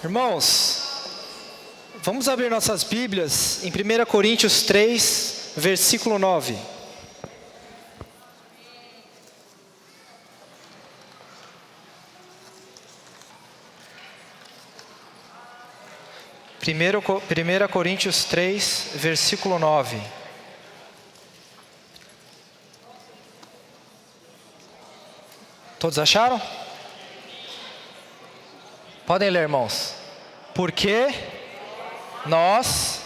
Irmãos, vamos abrir nossas Bíblias em 1 Coríntios 3, versículo 9. Primeira Coríntios 3, versículo 9. Todos acharam? Podem ler, irmãos. Porque nós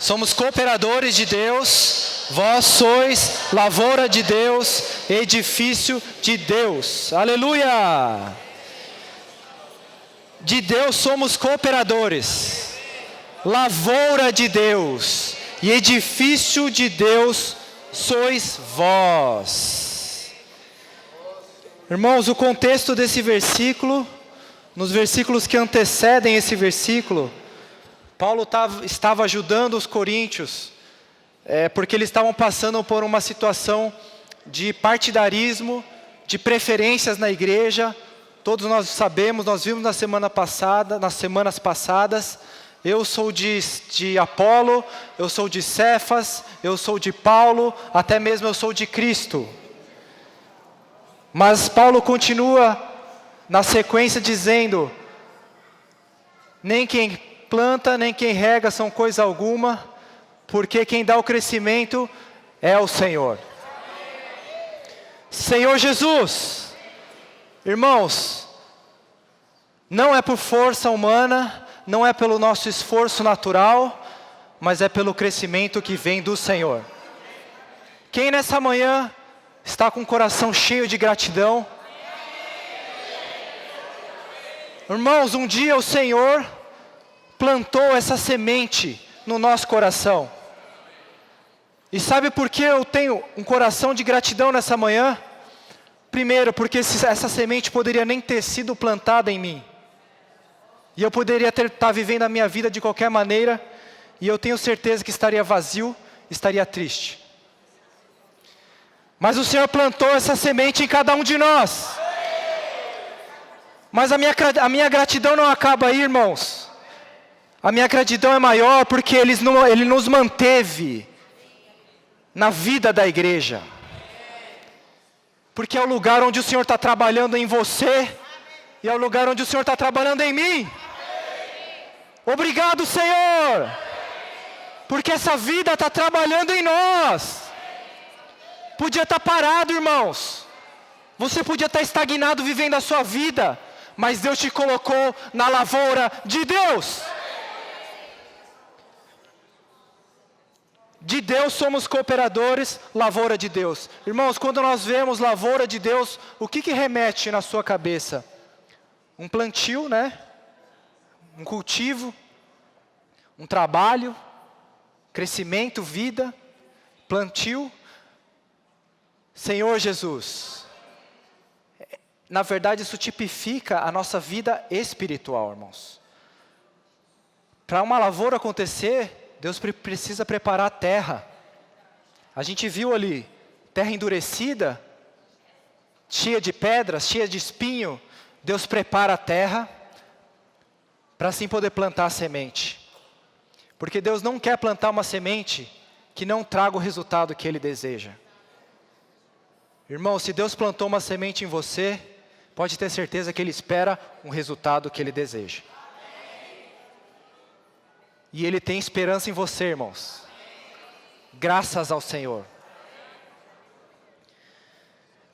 somos cooperadores de Deus, vós sois lavoura de Deus, edifício de Deus. Aleluia! De Deus somos cooperadores, lavoura de Deus e edifício de Deus sois vós. Irmãos, o contexto desse versículo, nos versículos que antecedem esse versículo, Paulo estava ajudando os coríntios, porque eles estavam passando por uma situação de partidarismo, de preferências na igreja. Todos nós sabemos, nós vimos nas semanas passadas, eu sou de Apolo, eu sou de Cefas, eu sou de Paulo, até mesmo eu sou de Cristo. Mas Paulo continua na sequência dizendo, nem quem planta, nem quem rega são coisa alguma, porque quem dá o crescimento é o Senhor. Senhor Jesus. Irmãos, não é por força humana, não é pelo nosso esforço natural, mas é pelo crescimento que vem do Senhor. Quem nessa manhã está com o coração cheio de gratidão? Irmãos, um dia o Senhor plantou essa semente no nosso coração. E sabe por que eu tenho um coração de gratidão nessa manhã? Primeiro, porque essa semente poderia nem ter sido plantada em mim. E eu poderia estar vivendo a minha vida de qualquer maneira, e eu tenho certeza que estaria vazio, estaria triste. Mas o Senhor plantou essa semente em cada um de nós. Mas a minha gratidão não acaba aí, irmãos. A minha gratidão é maior porque Ele nos manteve na vida da igreja. Porque é o lugar onde o Senhor está trabalhando em você, e é o lugar onde o Senhor está trabalhando em mim. Obrigado, Senhor, porque essa vida está trabalhando em nós. Podia estar parado, irmãos, você podia estar estagnado vivendo a sua vida, mas Deus te colocou na lavoura de Deus. De Deus somos cooperadores, lavoura de Deus. Irmãos, quando nós vemos lavoura de Deus, o que remete na sua cabeça? Um plantio, né? Um cultivo, um trabalho, crescimento, vida, plantio. Senhor Jesus, na verdade isso tipifica a nossa vida espiritual, irmãos. Para uma lavoura acontecer, Deus precisa preparar a terra. A gente viu ali, terra endurecida, cheia de pedras, cheia de espinho. Deus prepara a terra, para assim poder plantar a semente. Porque Deus não quer plantar uma semente que não traga o resultado que Ele deseja. Irmão, se Deus plantou uma semente em você, pode ter certeza que Ele espera um resultado que Ele deseja. E Ele tem esperança em você, irmãos. Graças ao Senhor.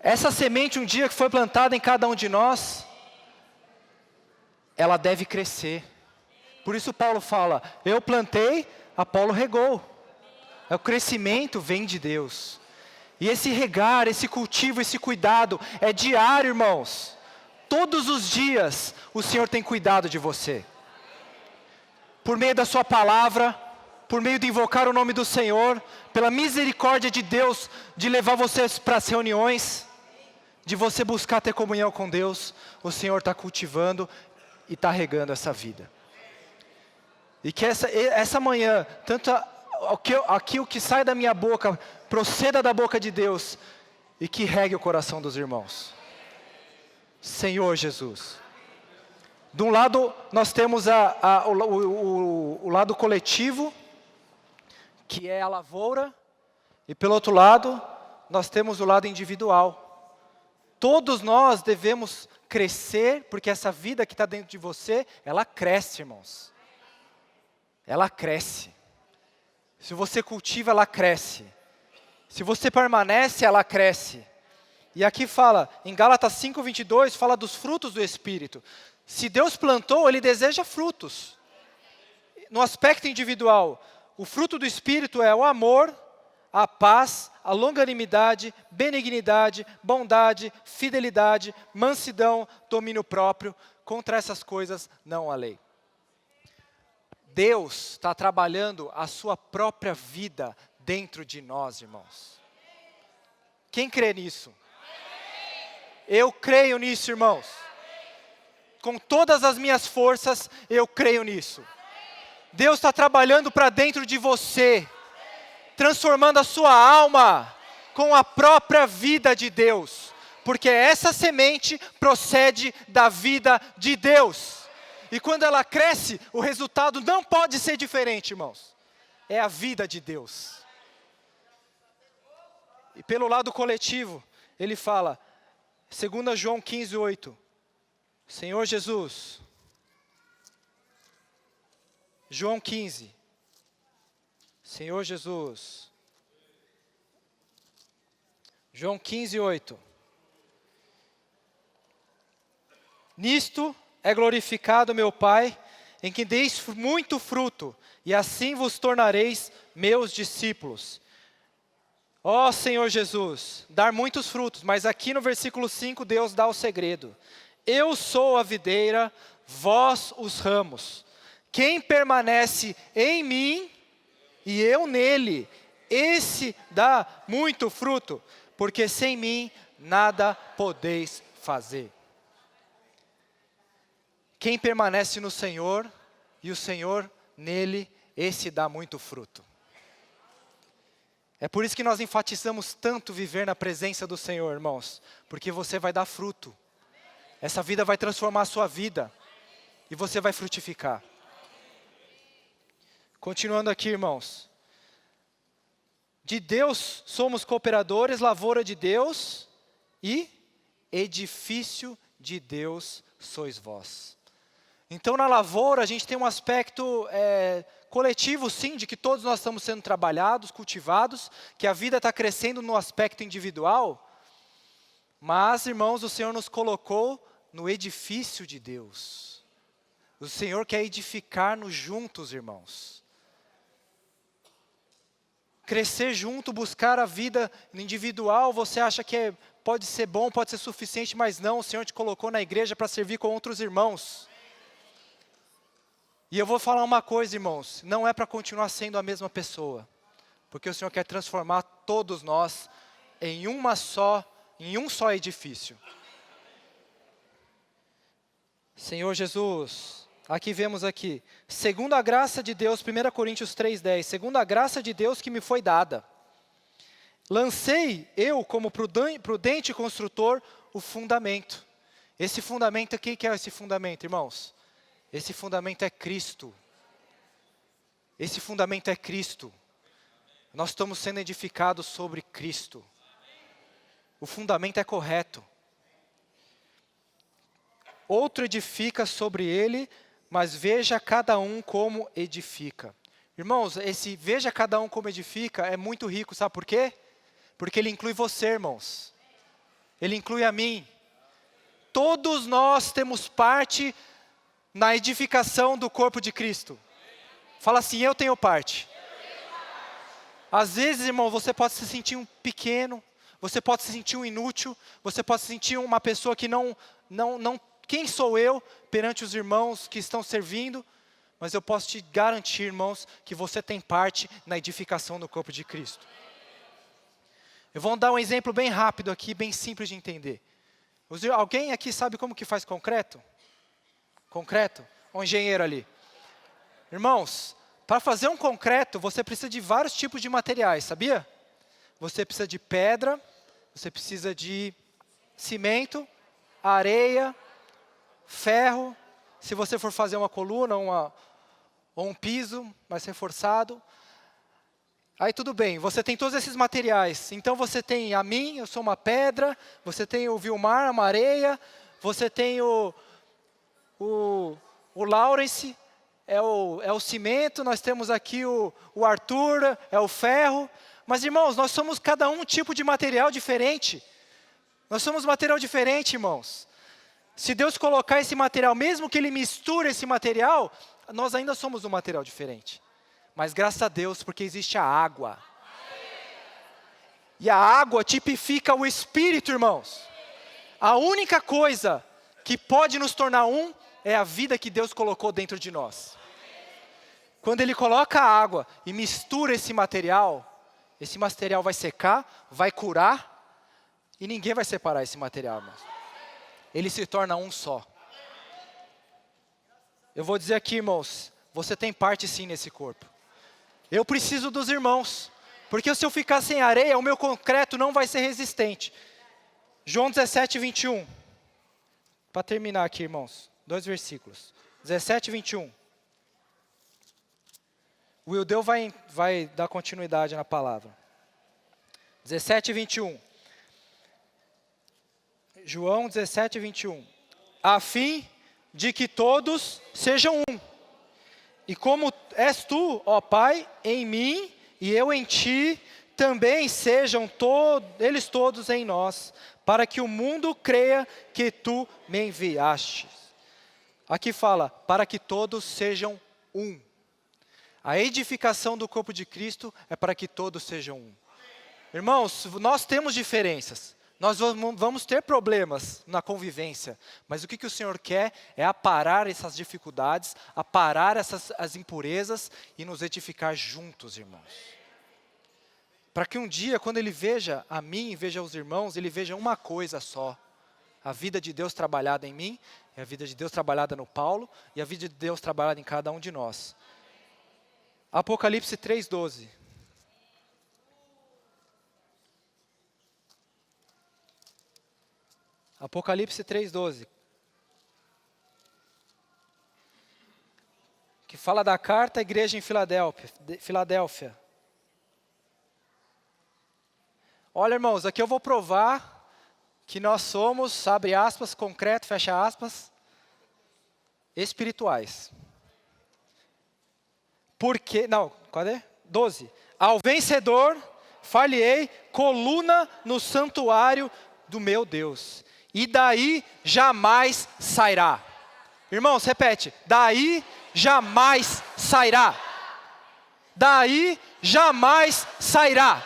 Essa semente um dia que foi plantada em cada um de nós, ela deve crescer. Por isso Paulo fala, eu plantei, Apolo regou. O crescimento vem de Deus. E esse regar, esse cultivo, esse cuidado é diário, irmãos. Todos os dias o Senhor tem cuidado de você. Por meio da sua palavra, por meio de invocar o nome do Senhor, pela misericórdia de Deus, de levar vocês para as reuniões, de você buscar ter comunhão com Deus, o Senhor está cultivando e está regando essa vida. E que essa manhã, tanto aquilo que sai da minha boca, proceda da boca de Deus, e que regue o coração dos irmãos. Senhor Jesus, De um lado, nós temos o lado coletivo, que é a lavoura, e pelo outro lado, nós temos o lado individual. Todos nós devemos crescer, porque essa vida que está dentro de você, ela cresce, irmãos. Ela cresce. Se você cultiva, ela cresce. Se você permanece, ela cresce. E aqui fala, em Gálatas 5:22, fala dos frutos do Espírito. Se Deus plantou, Ele deseja frutos. No aspecto individual, o fruto do Espírito é o amor, a paz, a longanimidade, benignidade, bondade, fidelidade, mansidão, domínio próprio. Contra essas coisas não há lei. Deus está trabalhando a sua própria vida dentro de nós, irmãos. Quem crê nisso? Eu creio nisso, irmãos. Com todas as minhas forças, eu creio nisso. Deus está trabalhando para dentro de você, transformando a sua alma com a própria vida de Deus. Porque essa semente procede da vida de Deus. E quando ela cresce, o resultado não pode ser diferente, irmãos. É a vida de Deus. E pelo lado coletivo, ele fala, 2 João 15:8. Senhor Jesus, João 15, Senhor Jesus, João 15:8. Nisto é glorificado meu Pai, em que deis muito fruto, e assim vos tornareis meus discípulos. Ó Senhor Jesus, dar muitos frutos, mas aqui no versículo 5 Deus dá o segredo. Eu sou a videira, vós os ramos. Quem permanece em mim e eu nele, esse dá muito fruto, porque sem mim nada podeis fazer. Quem permanece no Senhor e o Senhor nele, esse dá muito fruto. É por isso que nós enfatizamos tanto viver na presença do Senhor, irmãos, porque você vai dar fruto. Essa vida vai transformar a sua vida. E você vai frutificar. Continuando aqui, irmãos. De Deus somos cooperadores, lavoura de Deus e edifício de Deus sois vós. Então na lavoura a gente tem um aspecto coletivo sim, de que todos nós estamos sendo trabalhados, cultivados, que a vida está crescendo no aspecto individual. Mas, irmãos, o Senhor nos colocou no edifício de Deus. O Senhor quer edificar-nos juntos, irmãos. Crescer junto, buscar a vida individual, você acha que pode ser bom, pode ser suficiente, mas não, o Senhor te colocou na igreja para servir com outros irmãos. E eu vou falar uma coisa, irmãos, não é para continuar sendo a mesma pessoa, porque o Senhor quer transformar todos nós em um só edifício. Senhor Jesus, aqui vemos aqui, segundo a graça de Deus, 1 Coríntios 3:10, segundo a graça de Deus que me foi dada, lancei eu como prudente construtor o fundamento. Esse fundamento aqui, que é esse fundamento, irmãos? Esse fundamento é Cristo. Esse fundamento é Cristo. Nós estamos sendo edificados sobre Cristo. O fundamento é correto. Outro edifica sobre ele, mas veja cada um como edifica. Irmãos, esse veja cada um como edifica é muito rico, sabe por quê? Porque ele inclui você, irmãos. Ele inclui a mim. Todos nós temos parte na edificação do corpo de Cristo. Fala assim, eu tenho parte. Às vezes, irmão, você pode se sentir um pequeno, você pode se sentir um inútil, você pode se sentir uma pessoa que não, quem sou eu perante os irmãos que estão servindo? Mas eu posso te garantir, irmãos, que você tem parte na edificação do corpo de Cristo. Eu vou dar um exemplo bem rápido aqui, bem simples de entender. Alguém aqui sabe como que faz concreto? Concreto? Um engenheiro ali. Irmãos, para fazer um concreto, você precisa de vários tipos de materiais, sabia? Você precisa de pedra, você precisa de cimento, areia, ferro, se você for fazer uma coluna ou um piso mais reforçado, aí tudo bem, você tem todos esses materiais. Então você tem a mim, eu sou uma pedra, você tem o Vilmar, uma areia, você tem o Lawrence, é o cimento, nós temos aqui o Arthur, é o ferro. Mas irmãos, nós somos cada um tipo de material diferente. Nós somos material diferente, irmãos. Se Deus colocar esse material, mesmo que Ele misture esse material, nós ainda somos um material diferente. Mas graças a Deus, porque existe a água. E a água tipifica o Espírito, irmãos. A única coisa que pode nos tornar um, é a vida que Deus colocou dentro de nós. Quando Ele coloca a água e mistura esse material vai secar, vai curar, e ninguém vai separar esse material, irmãos. Ele se torna um só. Eu vou dizer aqui, irmãos, você tem parte sim nesse corpo. Eu preciso dos irmãos, porque se eu ficar sem areia, o meu concreto não vai ser resistente. João 17, 21. Para terminar aqui, irmãos, 2 versículos. 17, 21. O Wildeu vai dar continuidade na palavra. 17, 21. João 17, 21. A fim de que todos sejam um. E como és tu, ó Pai, em mim e eu em ti, também sejam eles todos em nós, para que o mundo creia que tu me enviaste. Aqui fala, para que todos sejam um. A edificação do corpo de Cristo é para que todos sejam um. Irmãos, nós temos diferenças. Nós vamos ter problemas na convivência, mas o que o Senhor quer é aparar essas dificuldades, aparar as impurezas e nos edificar juntos, irmãos. Para que um dia, quando Ele veja a mim e veja os irmãos, Ele veja uma coisa só. A vida de Deus trabalhada em mim, e a vida de Deus trabalhada no Paulo, e a vida de Deus trabalhada em cada um de nós. Apocalipse 3:12. Apocalipse 3:12. Que fala da carta à igreja em Filadélfia. Olha, irmãos, aqui eu vou provar que nós somos, abre aspas, concreto, fecha aspas, espirituais. Porque, não, cadê? 12. Ao vencedor, far-lhe-ei coluna no santuário do meu Deus. E daí jamais sairá. Irmãos, repete. Daí jamais sairá. Daí jamais sairá.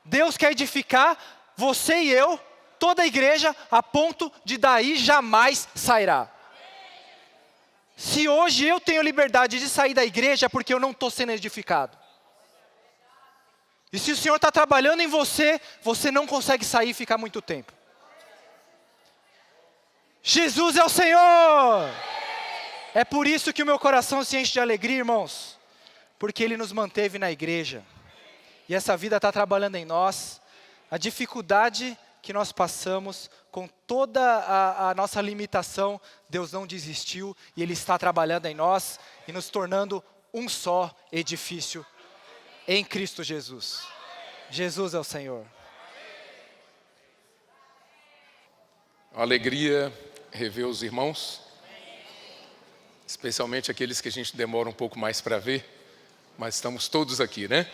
Deus quer edificar você e eu, toda a igreja, a ponto de daí jamais sairá. Se hoje eu tenho liberdade de sair da igreja, é porque eu não estou sendo edificado. E se o Senhor está trabalhando em você, você não consegue sair e ficar muito tempo. Jesus é o Senhor! É por isso que o meu coração se enche de alegria, irmãos. Porque Ele nos manteve na igreja. E essa vida está trabalhando em nós. A dificuldade que nós passamos, com toda a nossa limitação, Deus não desistiu. E Ele está trabalhando em nós e nos tornando um só edifício em Cristo Jesus. Jesus é o Senhor. Alegria rever os irmãos, especialmente aqueles que a gente demora um pouco mais para ver, mas estamos todos aqui, né?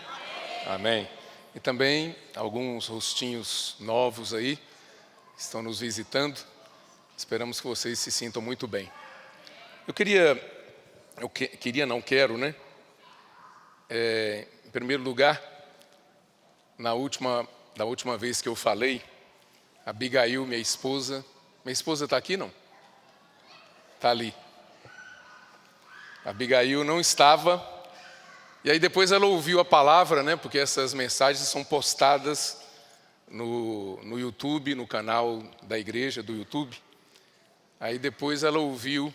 Amém. E também alguns rostinhos novos aí, estão nos visitando, esperamos que vocês se sintam muito bem. Eu quero, né? Em primeiro lugar, da última vez que eu falei, a Abigail, minha esposa está aqui, não? Está ali. A Abigail não estava, e aí depois ela ouviu a palavra, né? Porque essas mensagens são postadas no YouTube, no canal da igreja do YouTube. Aí depois ela ouviu,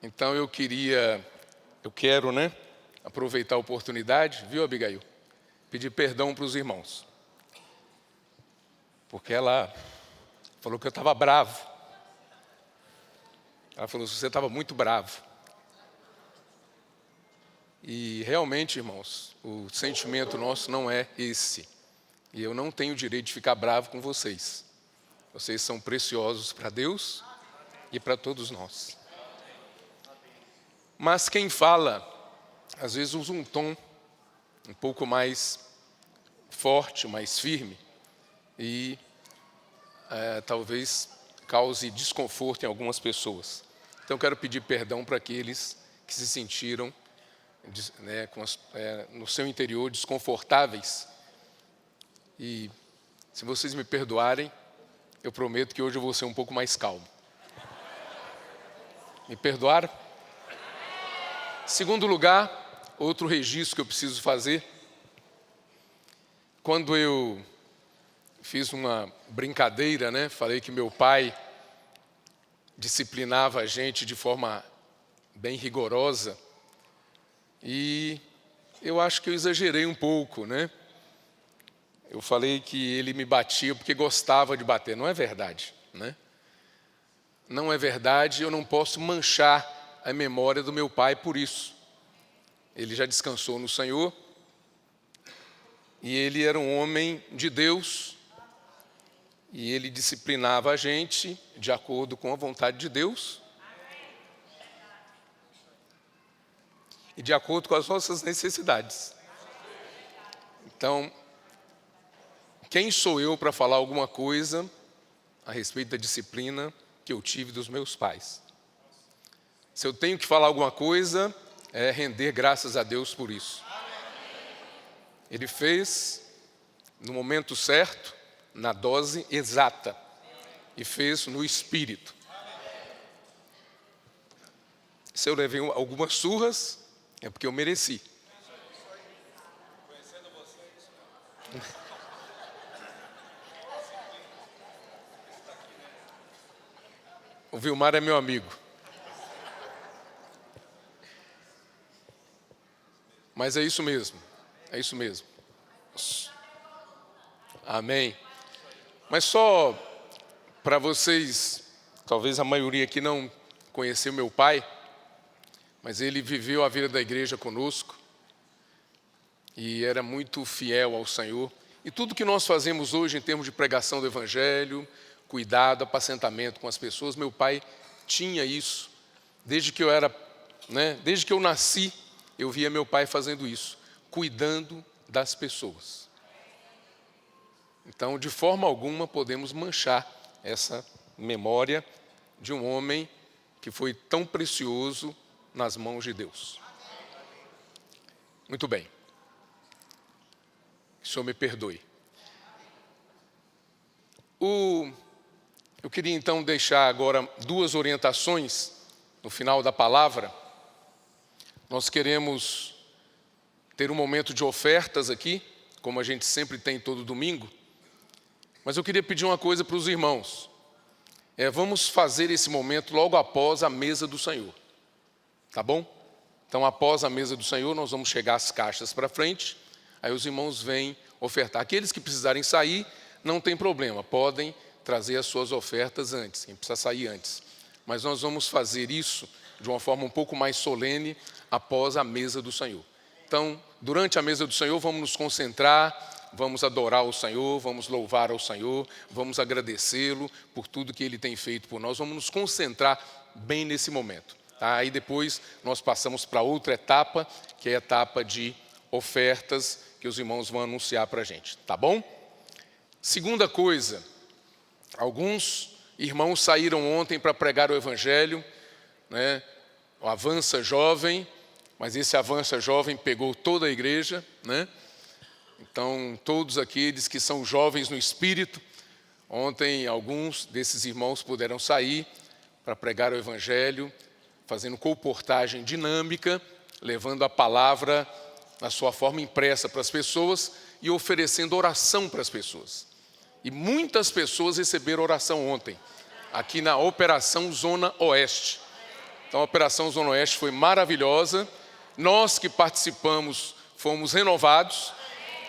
então eu quero, né? Aproveitar a oportunidade, viu, Abigail? Pedir perdão para os irmãos. Porque ela falou que eu estava bravo. Ela falou, você estava muito bravo. E realmente, irmãos, o sentimento nosso não é esse. E eu não tenho o direito de ficar bravo com vocês. Vocês são preciosos para Deus e para todos nós. Mas quem fala, às vezes usa um tom um pouco mais forte, mais firme. E talvez cause desconforto em algumas pessoas. Então, quero pedir perdão para aqueles que se sentiram no seu interior desconfortáveis. E se vocês me perdoarem, eu prometo que hoje eu vou ser um pouco mais calmo. Me perdoaram? Segundo lugar, outro registro que eu preciso fazer. Quando eu fiz uma brincadeira, falei que meu pai disciplinava a gente de forma bem rigorosa. E eu acho que eu exagerei um pouco, Eu falei que ele me batia porque gostava de bater. Não é verdade, Não é verdade, eu não posso manchar a memória do meu pai por isso. Ele já descansou no Senhor. E ele era um homem de Deus. E ele disciplinava a gente de acordo com a vontade de Deus. E de acordo com as nossas necessidades. Então, quem sou eu para falar alguma coisa a respeito da disciplina que eu tive dos meus pais? Se eu tenho que falar alguma coisa, é render graças a Deus por isso. Ele fez no momento certo, na dose exata, e fez no espírito. Se eu levei algumas surras, é porque eu mereci. O Vilmar é meu amigo. Mas é isso mesmo, é isso mesmo. Amém. Mas só para vocês, talvez a maioria aqui não conheceu meu pai, mas ele viveu a vida da igreja conosco e era muito fiel ao Senhor. E tudo que nós fazemos hoje em termos de pregação do Evangelho, cuidado, apacentamento com as pessoas, meu pai tinha isso. Desde que eu nasci, eu via meu pai fazendo isso, cuidando das pessoas. Então, de forma alguma, podemos manchar essa memória de um homem que foi tão precioso nas mãos de Deus. Muito bem. Que o Senhor me perdoe. Eu queria então deixar agora 2 orientações no final da palavra. Nós queremos ter um momento de ofertas aqui, como a gente sempre tem todo domingo. Mas eu queria pedir uma coisa para os irmãos. Vamos fazer esse momento logo após a mesa do Senhor. Tá bom? Então, após a mesa do Senhor, nós vamos chegar as caixas para frente. Aí os irmãos vêm ofertar. Aqueles que precisarem sair, não tem problema. Podem trazer as suas ofertas antes. Quem precisa sair antes. Mas nós vamos fazer isso de uma forma um pouco mais solene após a mesa do Senhor. Então, durante a mesa do Senhor, vamos nos concentrar. Vamos adorar o Senhor, vamos louvar ao Senhor, vamos agradecê-lo por tudo que Ele tem feito por nós. Vamos nos concentrar bem nesse momento. Tá? Aí depois nós passamos para outra etapa, que é a etapa de ofertas, que os irmãos vão anunciar para a gente. Tá bom? Segunda coisa, alguns irmãos saíram ontem para pregar o Evangelho, o Avança Jovem, mas esse Avança Jovem pegou toda a igreja, Então, todos aqueles que são jovens no Espírito, ontem alguns desses irmãos puderam sair para pregar o Evangelho, fazendo colportagem dinâmica, levando a palavra na sua forma impressa para as pessoas e oferecendo oração para as pessoas. E muitas pessoas receberam oração ontem, aqui na Operação Zona Oeste. Então, a Operação Zona Oeste foi maravilhosa. Nós que participamos fomos renovados.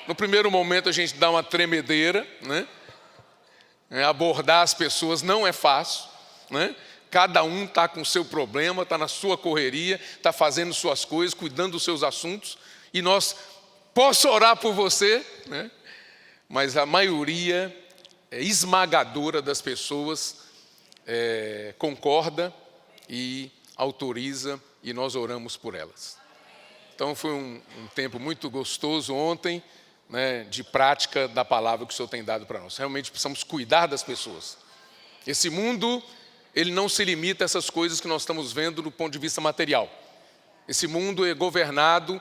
No primeiro momento a gente dá uma tremedeira, Abordar as pessoas não é fácil, Cada um está com o seu problema, está na sua correria, está fazendo suas coisas, cuidando dos seus assuntos. E posso orar por você, né? Mas a maioria esmagadora das pessoas concorda e autoriza, e nós oramos por elas. Então foi um tempo muito gostoso ontem, né, de prática da palavra que o Senhor tem dado para nós. Realmente precisamos cuidar das pessoas. Esse mundo, ele não se limita a essas coisas que nós estamos vendo do ponto de vista material. Esse mundo é governado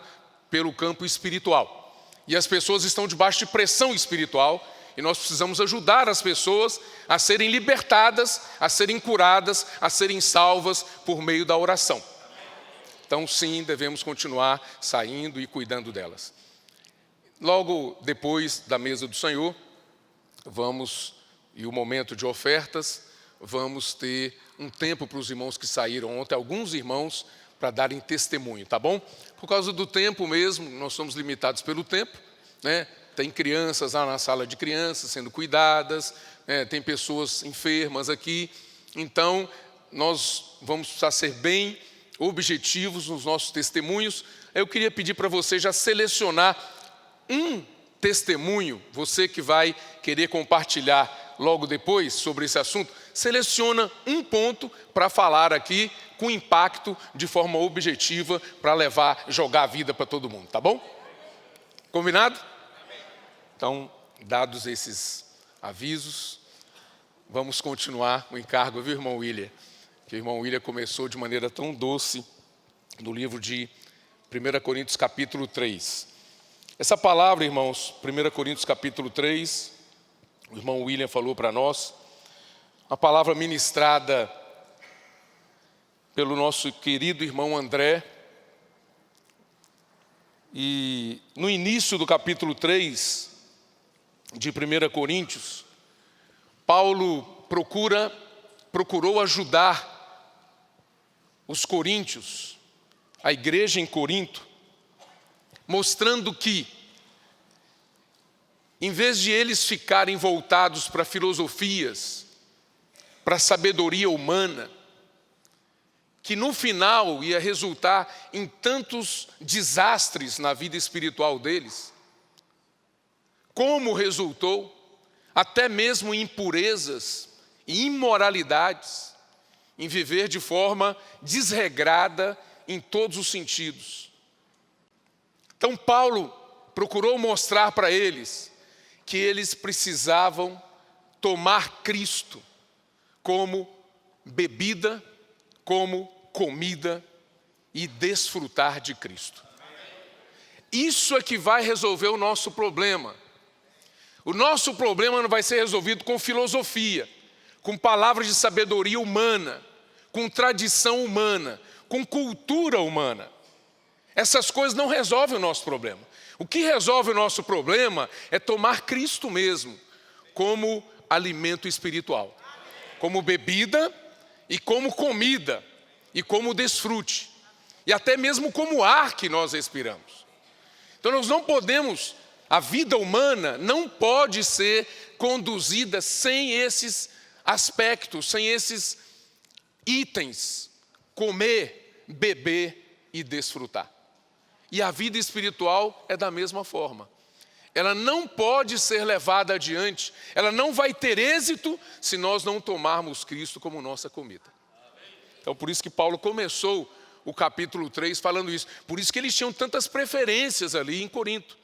pelo campo espiritual. E as pessoas estão debaixo de pressão espiritual, e nós precisamos ajudar as pessoas a serem libertadas, a serem curadas, a serem salvas por meio da oração. Então, sim, devemos continuar saindo e cuidando delas. Logo depois da mesa do Senhor, e o momento de ofertas, vamos ter um tempo para os irmãos que saíram ontem, alguns irmãos, para darem testemunho, tá bom? Por causa do tempo mesmo, nós somos limitados pelo tempo, né? Tem crianças lá na sala de crianças sendo cuidadas, né? Tem pessoas enfermas aqui, então nós vamos precisar ser bem objetivos nos nossos testemunhos. Eu queria pedir para você já selecionar um testemunho, você que vai querer compartilhar logo depois sobre esse assunto, seleciona um ponto para falar aqui com impacto de forma objetiva para jogar a vida para todo mundo, tá bom? Combinado? Então, dados esses avisos, vamos continuar o encargo, viu, irmão William? Que o irmão William começou de maneira tão doce no livro de 1 Coríntios capítulo 3. Essa palavra, irmãos, 1 Coríntios capítulo 3, o irmão William falou para nós, uma palavra ministrada pelo nosso querido irmão André. E no início do capítulo 3 de 1 Coríntios, Paulo procurou ajudar os coríntios, a igreja em Corinto, mostrando que, em vez de eles ficarem voltados para filosofias, para a sabedoria humana, que no final ia resultar em tantos desastres na vida espiritual deles, como resultou, até mesmo em impurezas e imoralidades, em viver de forma desregrada em todos os sentidos. Então Paulo procurou mostrar para eles que eles precisavam tomar Cristo como bebida, como comida e desfrutar de Cristo. Isso é que vai resolver o nosso problema. O nosso problema não vai ser resolvido com filosofia, com palavras de sabedoria humana, com tradição humana, com cultura humana. Essas coisas não resolvem o nosso problema. O que resolve o nosso problema é tomar Cristo mesmo como alimento espiritual, como bebida e como comida e como desfrute, e até mesmo como ar que nós respiramos. Então nós não podemos, a vida humana não pode ser conduzida sem esses aspectos, sem esses itens, comer, beber e desfrutar. E a vida espiritual é da mesma forma. Ela não pode ser levada adiante, ela não vai ter êxito se nós não tomarmos Cristo como nossa comida. Então por isso que Paulo começou o capítulo 3 falando isso. Por isso que eles tinham tantas preferências ali em Corinto.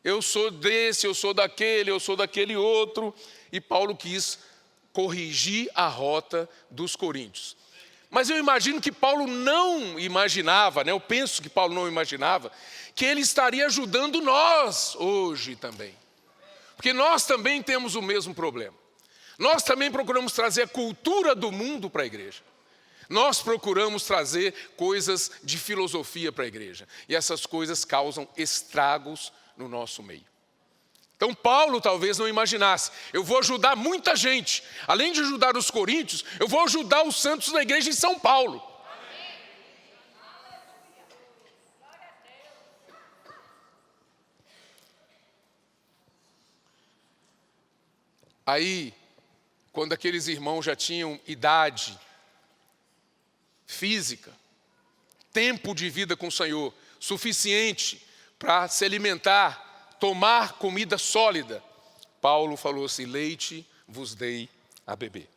Eu sou desse, eu sou daquele outro. E Paulo quis corrigir a rota dos coríntios. Mas eu imagino que Paulo não imaginava, né? Eu penso que Paulo não imaginava que ele estaria ajudando nós hoje também. Porque nós também temos o mesmo problema. Nós também procuramos trazer a cultura do mundo para a igreja. Nós procuramos trazer coisas de filosofia para a igreja. E essas coisas causam estragos no nosso meio. Então Paulo talvez não imaginasse, eu vou ajudar muita gente. Além de ajudar os coríntios, eu vou ajudar os santos da igreja em São Paulo. Aí, quando aqueles irmãos já tinham idade, física, tempo de vida com o Senhor, suficiente para se alimentar, tomar comida sólida, Paulo falou assim: leite vos dei a beber.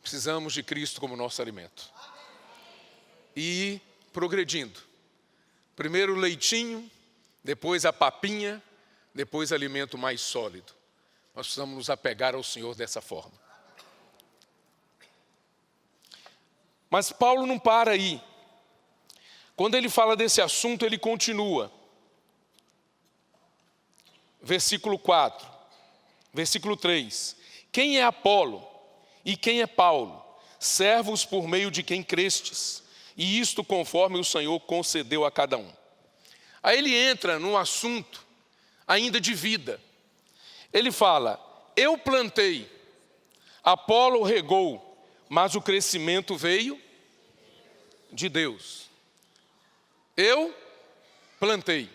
Precisamos de Cristo como nosso alimento. E ir progredindo. Primeiro o leitinho, depois a papinha, depois alimento mais sólido. Nós precisamos nos apegar ao Senhor dessa forma. Mas Paulo não para aí. Quando ele fala desse assunto, ele continua. Versículo 4, versículo 3. Quem é Apolo e quem é Paulo? Servos por meio de quem crestes, e isto conforme o Senhor concedeu a cada um. Aí ele entra num assunto ainda de vida. Ele fala: eu plantei, Apolo regou, mas o crescimento veio de Deus. Eu plantei,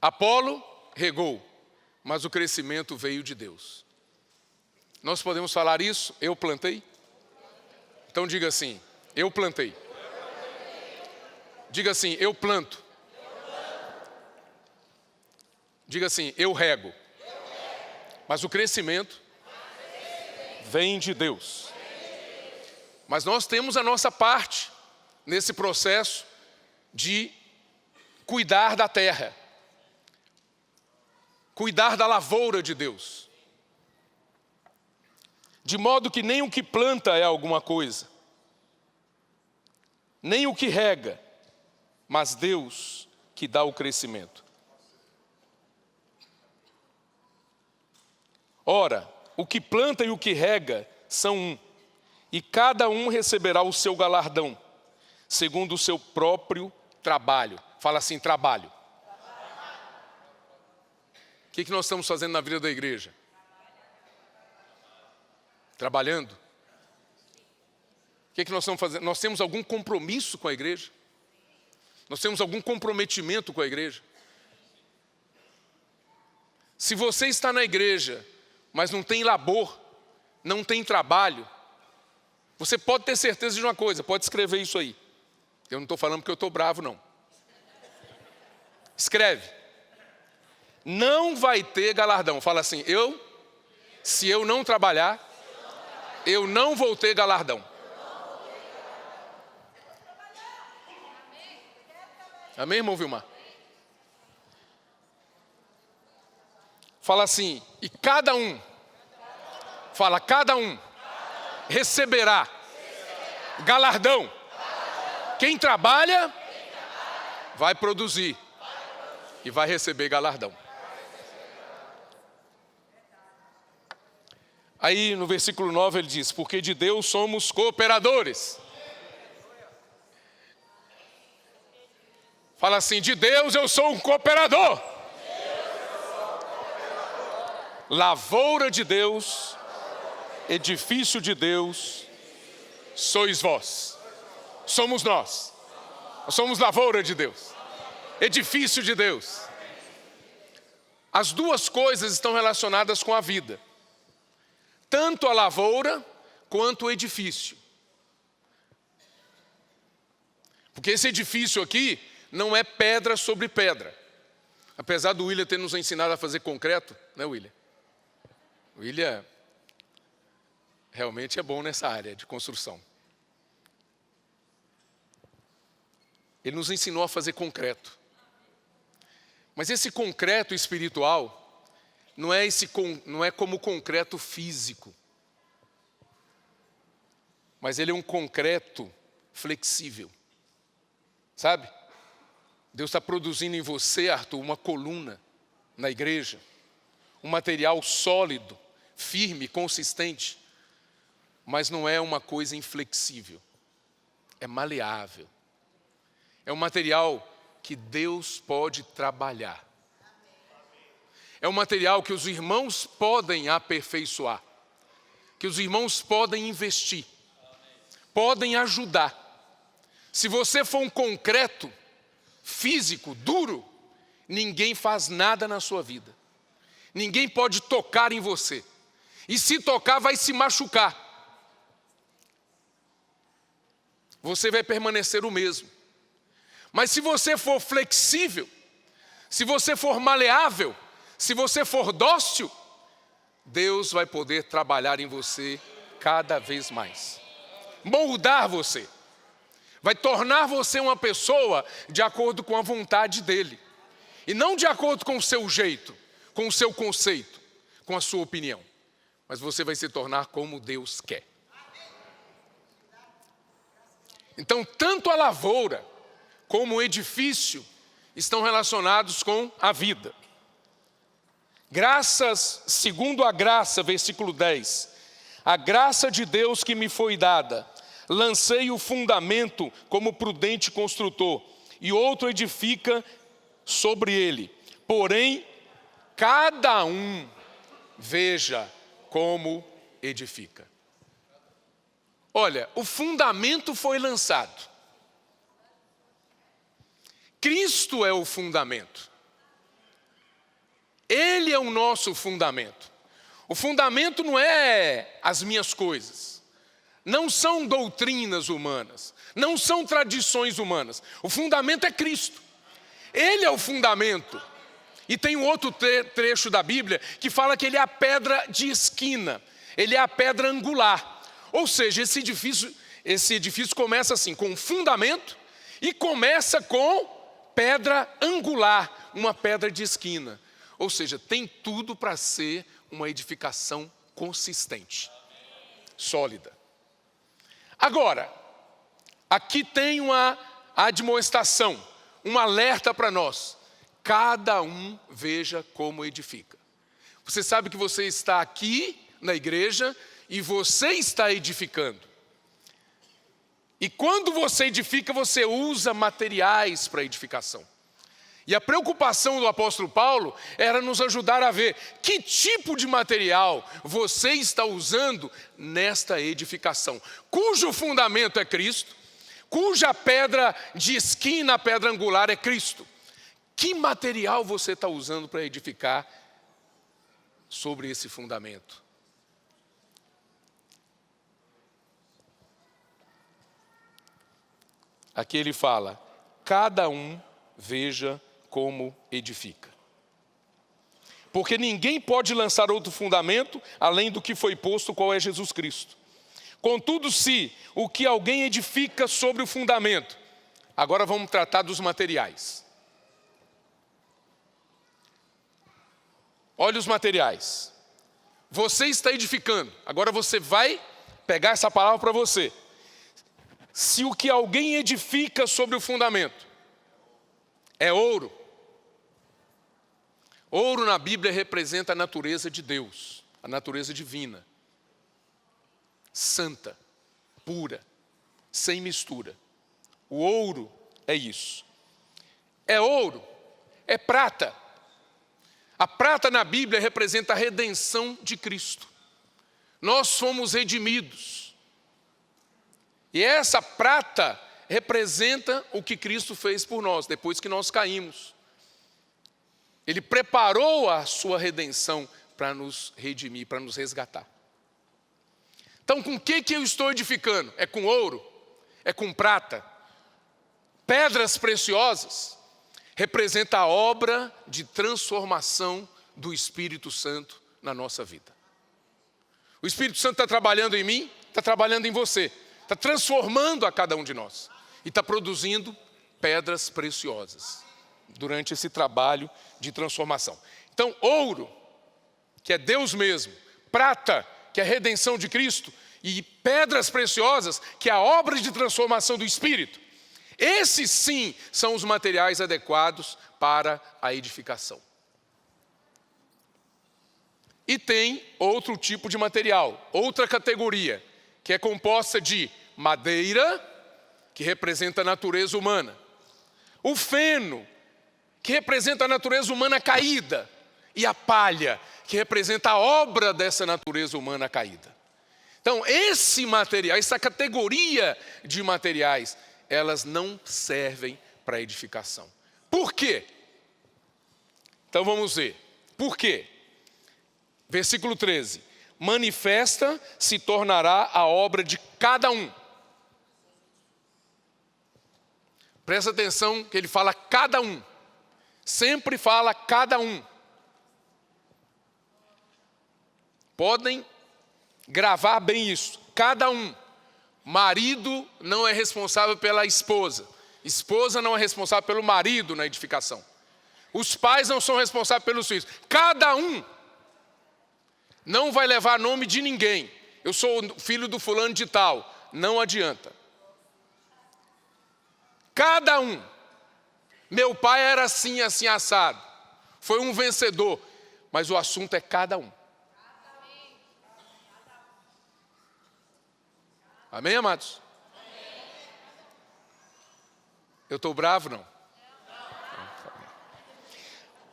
Apolo regou, mas o crescimento veio de Deus. Nós podemos falar isso? Eu plantei? Então diga assim: eu plantei. Diga assim: eu planto. Diga assim: eu rego. Mas o crescimento vem de Deus. Mas nós temos a nossa parte nesse processo de cuidar da terra, cuidar da lavoura de Deus. De modo que nem o que planta é alguma coisa, nem o que rega, mas Deus que dá o crescimento. Ora, o que planta e o que rega são um, e cada um receberá o seu galardão, segundo o seu próprio trabalho. Fala assim: trabalho. O que nós estamos fazendo na vida da igreja? Trabalhando. O que nós estamos fazendo? Nós temos algum compromisso com a igreja? Nós temos algum comprometimento com a igreja? Se você está na igreja, mas não tem labor, não tem trabalho, você pode ter certeza de uma coisa, pode escrever isso aí. Eu não estou falando porque eu estou bravo, não. Escreve. Não vai ter galardão. Fala assim: se eu não trabalhar, eu não vou ter galardão. Amém, irmão Vilmar? Fala assim: e cada um, fala, cada um receberá galardão. Quem trabalha vai produzir e vai receber galardão. Aí no versículo 9 ele diz: porque de Deus somos cooperadores. Fala assim: de Deus eu sou um cooperador. Lavoura de Deus, edifício de Deus, sois vós. Somos nós. Nós somos lavoura de Deus, edifício de Deus. As duas coisas estão relacionadas com a vida. Tanto a lavoura quanto o edifício. Porque esse edifício aqui não é pedra sobre pedra. Apesar do William ter nos ensinado a fazer concreto, né, William? O William realmente é bom nessa área de construção. Ele nos ensinou a fazer concreto. Mas esse concreto espiritual não é como o concreto físico. Mas ele é um concreto flexível. Sabe? Deus está produzindo em você, Arthur, uma coluna na igreja. Um material sólido, firme, consistente. Mas não é uma coisa inflexível. É maleável. É um material que Deus pode trabalhar. É um material que os irmãos podem aperfeiçoar. Que os irmãos podem investir. Podem ajudar. Se você for um concreto físico, duro, ninguém faz nada na sua vida. Ninguém pode tocar em você. E se tocar, vai se machucar. Você vai permanecer o mesmo. Mas se você for flexível, se você for maleável, se você for dócil, Deus vai poder trabalhar em você cada vez mais. Moldar você. Vai tornar você uma pessoa de acordo com a vontade dele. E não de acordo com o seu jeito, com o seu conceito, com a sua opinião. Mas você vai se tornar como Deus quer. Então, tanto a lavoura como o edifício estão relacionados com a vida. Graças, segundo a graça, versículo 10. A graça de Deus que me foi dada, lancei o fundamento como prudente construtor, e outro edifica sobre ele. Porém, cada um veja como edifica. Olha, o fundamento foi lançado. Cristo é o fundamento. Ele é o nosso fundamento. O fundamento não é as minhas coisas. Não são doutrinas humanas. Não são tradições humanas. O fundamento é Cristo. Ele é o fundamento. E tem um outro trecho da Bíblia que fala que ele é a pedra de esquina. Ele é a pedra angular. Ou seja, esse edifício começa assim, com fundamento, e começa com pedra angular, uma pedra de esquina. Ou seja, tem tudo para ser uma edificação consistente, sólida. Agora, aqui tem uma admoestação, um alerta para nós. Cada um veja como edifica. Você sabe que você está aqui na igreja e você está edificando. E quando você edifica, você usa materiais para edificação. E a preocupação do apóstolo Paulo era nos ajudar a ver que tipo de material você está usando nesta edificação, cujo fundamento é Cristo, cuja pedra de esquina, a pedra angular é Cristo. Que material você está usando para edificar sobre esse fundamento? Aqui ele fala, cada um veja como edifica. Porque ninguém pode lançar outro fundamento, além do que foi posto, qual é Jesus Cristo. Contudo, se o que alguém edifica sobre o fundamento, agora vamos tratar dos materiais. Olha os materiais. Você está edificando, agora você vai pegar essa palavra para você. Se o que alguém edifica sobre o fundamento é ouro. Ouro na Bíblia representa a natureza de Deus, a natureza divina. Santa, pura, sem mistura. O ouro é isso. É ouro, é prata. A prata na Bíblia representa a redenção de Cristo. Nós fomos redimidos. E essa prata representa o que Cristo fez por nós, depois que nós caímos. Ele preparou a sua redenção para nos redimir, para nos resgatar. Então, com o que eu estou edificando? É com ouro? É com prata? Pedras preciosas? Representa a obra de transformação do Espírito Santo na nossa vida. O Espírito Santo está trabalhando em mim, está trabalhando em você. Está transformando a cada um de nós. E está produzindo pedras preciosas durante esse trabalho de transformação. Então, ouro, que é Deus mesmo, prata, que é a redenção de Cristo, e pedras preciosas, que é a obra de transformação do Espírito. Esses sim são os materiais adequados para a edificação. E tem outro tipo de material, outra categoria, que é composta de madeira, que representa a natureza humana. O feno, que representa a natureza humana caída. E a palha, que representa a obra dessa natureza humana caída. Então, esse material, essa categoria de materiais, elas não servem para edificação. Por quê? Então vamos ver. Por quê? Versículo 13. manifesta se tornará a obra de cada um. Presta atenção que ele fala cada um. Sempre fala cada um. Podem gravar bem isso. Cada um. Marido não é responsável pela esposa. Esposa não é responsável pelo marido na edificação. Os pais não são responsáveis pelos filhos. Cada um não vai levar nome de ninguém. Eu sou filho do fulano de tal. Não adianta. Cada um. Meu pai era assim, assim, assado. Foi um vencedor. Mas o assunto é cada um. Amém, amados? Eu estou bravo, não?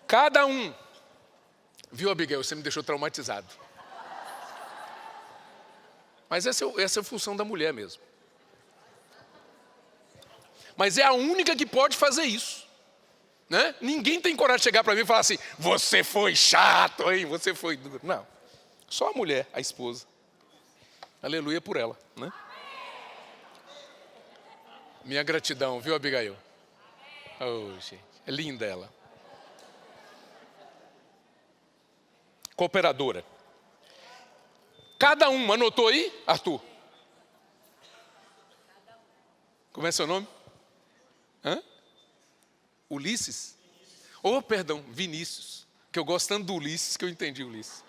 Cada um. Viu, Abigail? Você me deixou traumatizado. Mas essa é a função da mulher mesmo. Mas é a única que pode fazer isso. Né? Ninguém tem coragem de chegar para mim e falar assim, você foi chato, hein? Você foi duro. Não. Só a mulher, a esposa. Aleluia por ela. Né? Minha gratidão, viu, Abigail? Oh, gente. É linda ela. Cooperadora. Cada um, anotou aí, Arthur? Como é seu nome? Hã? Ulisses? Oh, perdão, Vinícius. Que eu gosto tanto do Ulisses que eu entendi Ulisses.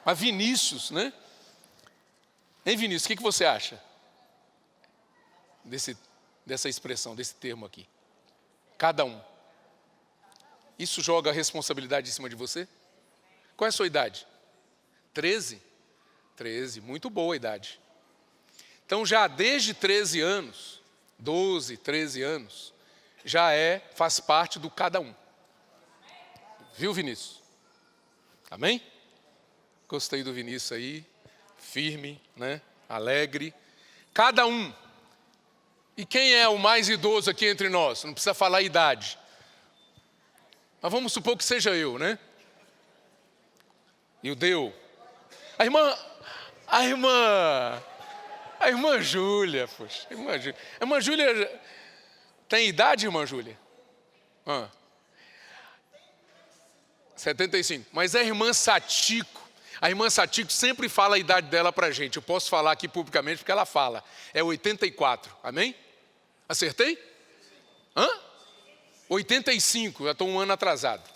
Mas Vinícius, né? Hein, Vinícius, o que você acha dessa expressão, desse termo aqui? Cada um. Isso joga a responsabilidade em cima de você? Qual é a sua idade? 13? 13, muito boa a idade. Então já desde 13 anos, 12, 13 anos, já faz parte do cada um. Viu, Vinícius? Amém? Gostei do Vinícius aí, firme, né? Alegre. Cada um. E quem é o mais idoso aqui entre nós? Não precisa falar a idade. Mas vamos supor que seja eu, né? E o Deu. A irmã Júlia, poxa. A irmã Júlia tem idade, irmã Júlia? 75. Mas a irmã Satico. A irmã Satico sempre fala a idade dela pra gente. Eu posso falar aqui publicamente porque ela fala. É 84. Amém? Acertei? 85. Já estou um ano atrasado.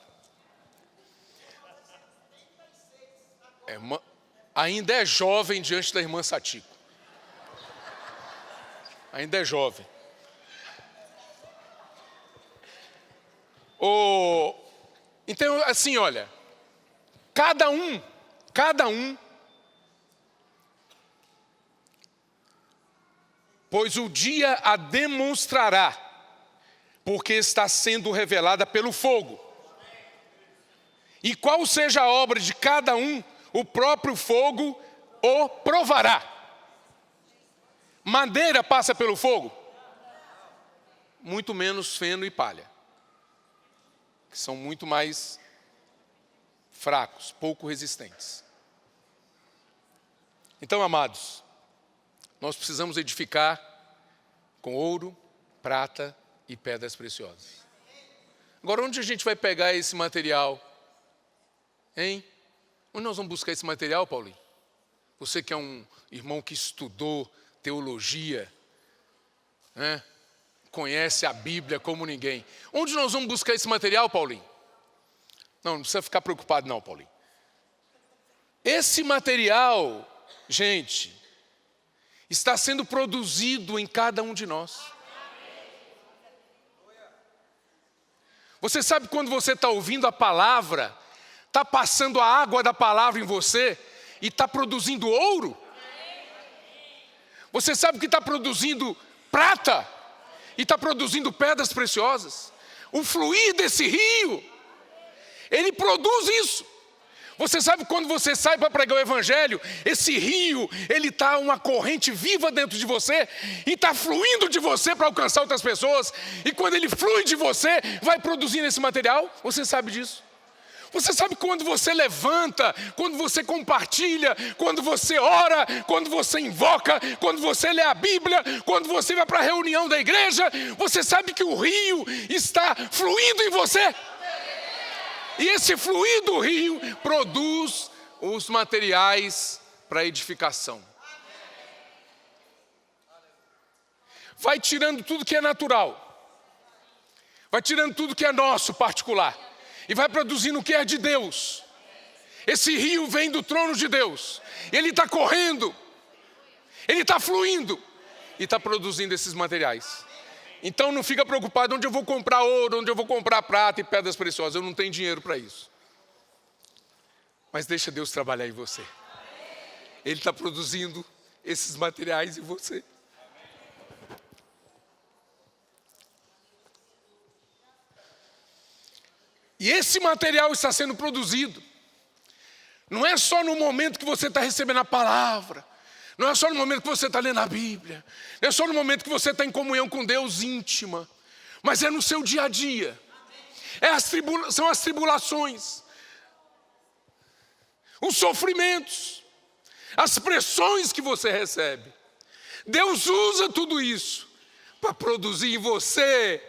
Ainda é jovem diante da irmã Satico. Ainda é jovem. Então, assim, olha. Cada um, pois o dia a demonstrará, porque está sendo revelada pelo fogo. E qual seja a obra de cada um, o próprio fogo o provará. Madeira passa pelo fogo? Muito menos feno e palha, que são muito mais fracos, pouco resistentes. Então, amados, nós precisamos edificar com ouro, prata e pedras preciosas. Agora, onde a gente vai pegar esse material? Hein? Onde nós vamos buscar esse material, Paulinho? Você que é um irmão que estudou teologia, né? Conhece a Bíblia como ninguém. Onde nós vamos buscar esse material, Paulinho? Não precisa ficar preocupado não, Paulinho. Esse material, gente, está sendo produzido em cada um de nós. Você sabe quando você está ouvindo a palavra, está passando a água da palavra em você e está produzindo ouro? Você sabe que está produzindo prata e está produzindo pedras preciosas? O fluir desse rio, ele produz isso. Você sabe quando você sai para pregar o evangelho, esse rio, ele está uma corrente viva dentro de você e está fluindo de você para alcançar outras pessoas. E quando ele flui de você, vai produzindo esse material. Você sabe disso. Você sabe quando você levanta, quando você compartilha, quando você ora, quando você invoca, quando você lê a Bíblia, quando você vai para a reunião da igreja, você sabe que o rio está fluindo em você. E esse fluir do rio produz os materiais para edificação. Vai tirando tudo que é natural. Vai tirando tudo que é nosso, particular. E vai produzindo o que é de Deus. Esse rio vem do trono de Deus. Ele está correndo. Ele está fluindo. E está produzindo esses materiais. Então não fica preocupado onde eu vou comprar ouro, onde eu vou comprar prata e pedras preciosas. Eu não tenho dinheiro para isso. Mas deixa Deus trabalhar em você. Ele está produzindo esses materiais em você. E esse material está sendo produzido. Não é só no momento que você está recebendo a palavra. Não é só no momento que você está lendo a Bíblia. Não é só no momento que você está em comunhão com Deus íntima. Mas é no seu dia a dia. São as tribulações. Os sofrimentos. As pressões que você recebe. Deus usa tudo isso para produzir em você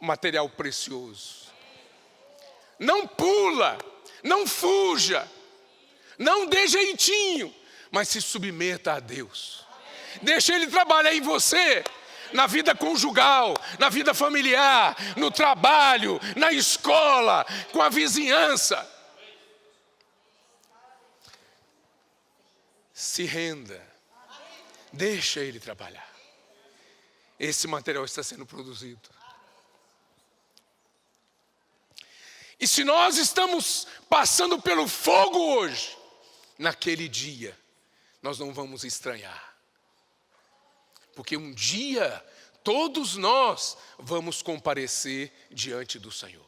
material precioso. Não pula, não fuja, não dê jeitinho, mas se submeta a Deus. Deixa Ele trabalhar em você, na vida conjugal, na vida familiar, no trabalho, na escola, com a vizinhança. Se renda, deixa Ele trabalhar. Esse material está sendo produzido. E se nós estamos passando pelo fogo hoje, naquele dia, nós não vamos estranhar. Porque um dia, todos nós vamos comparecer diante do Senhor.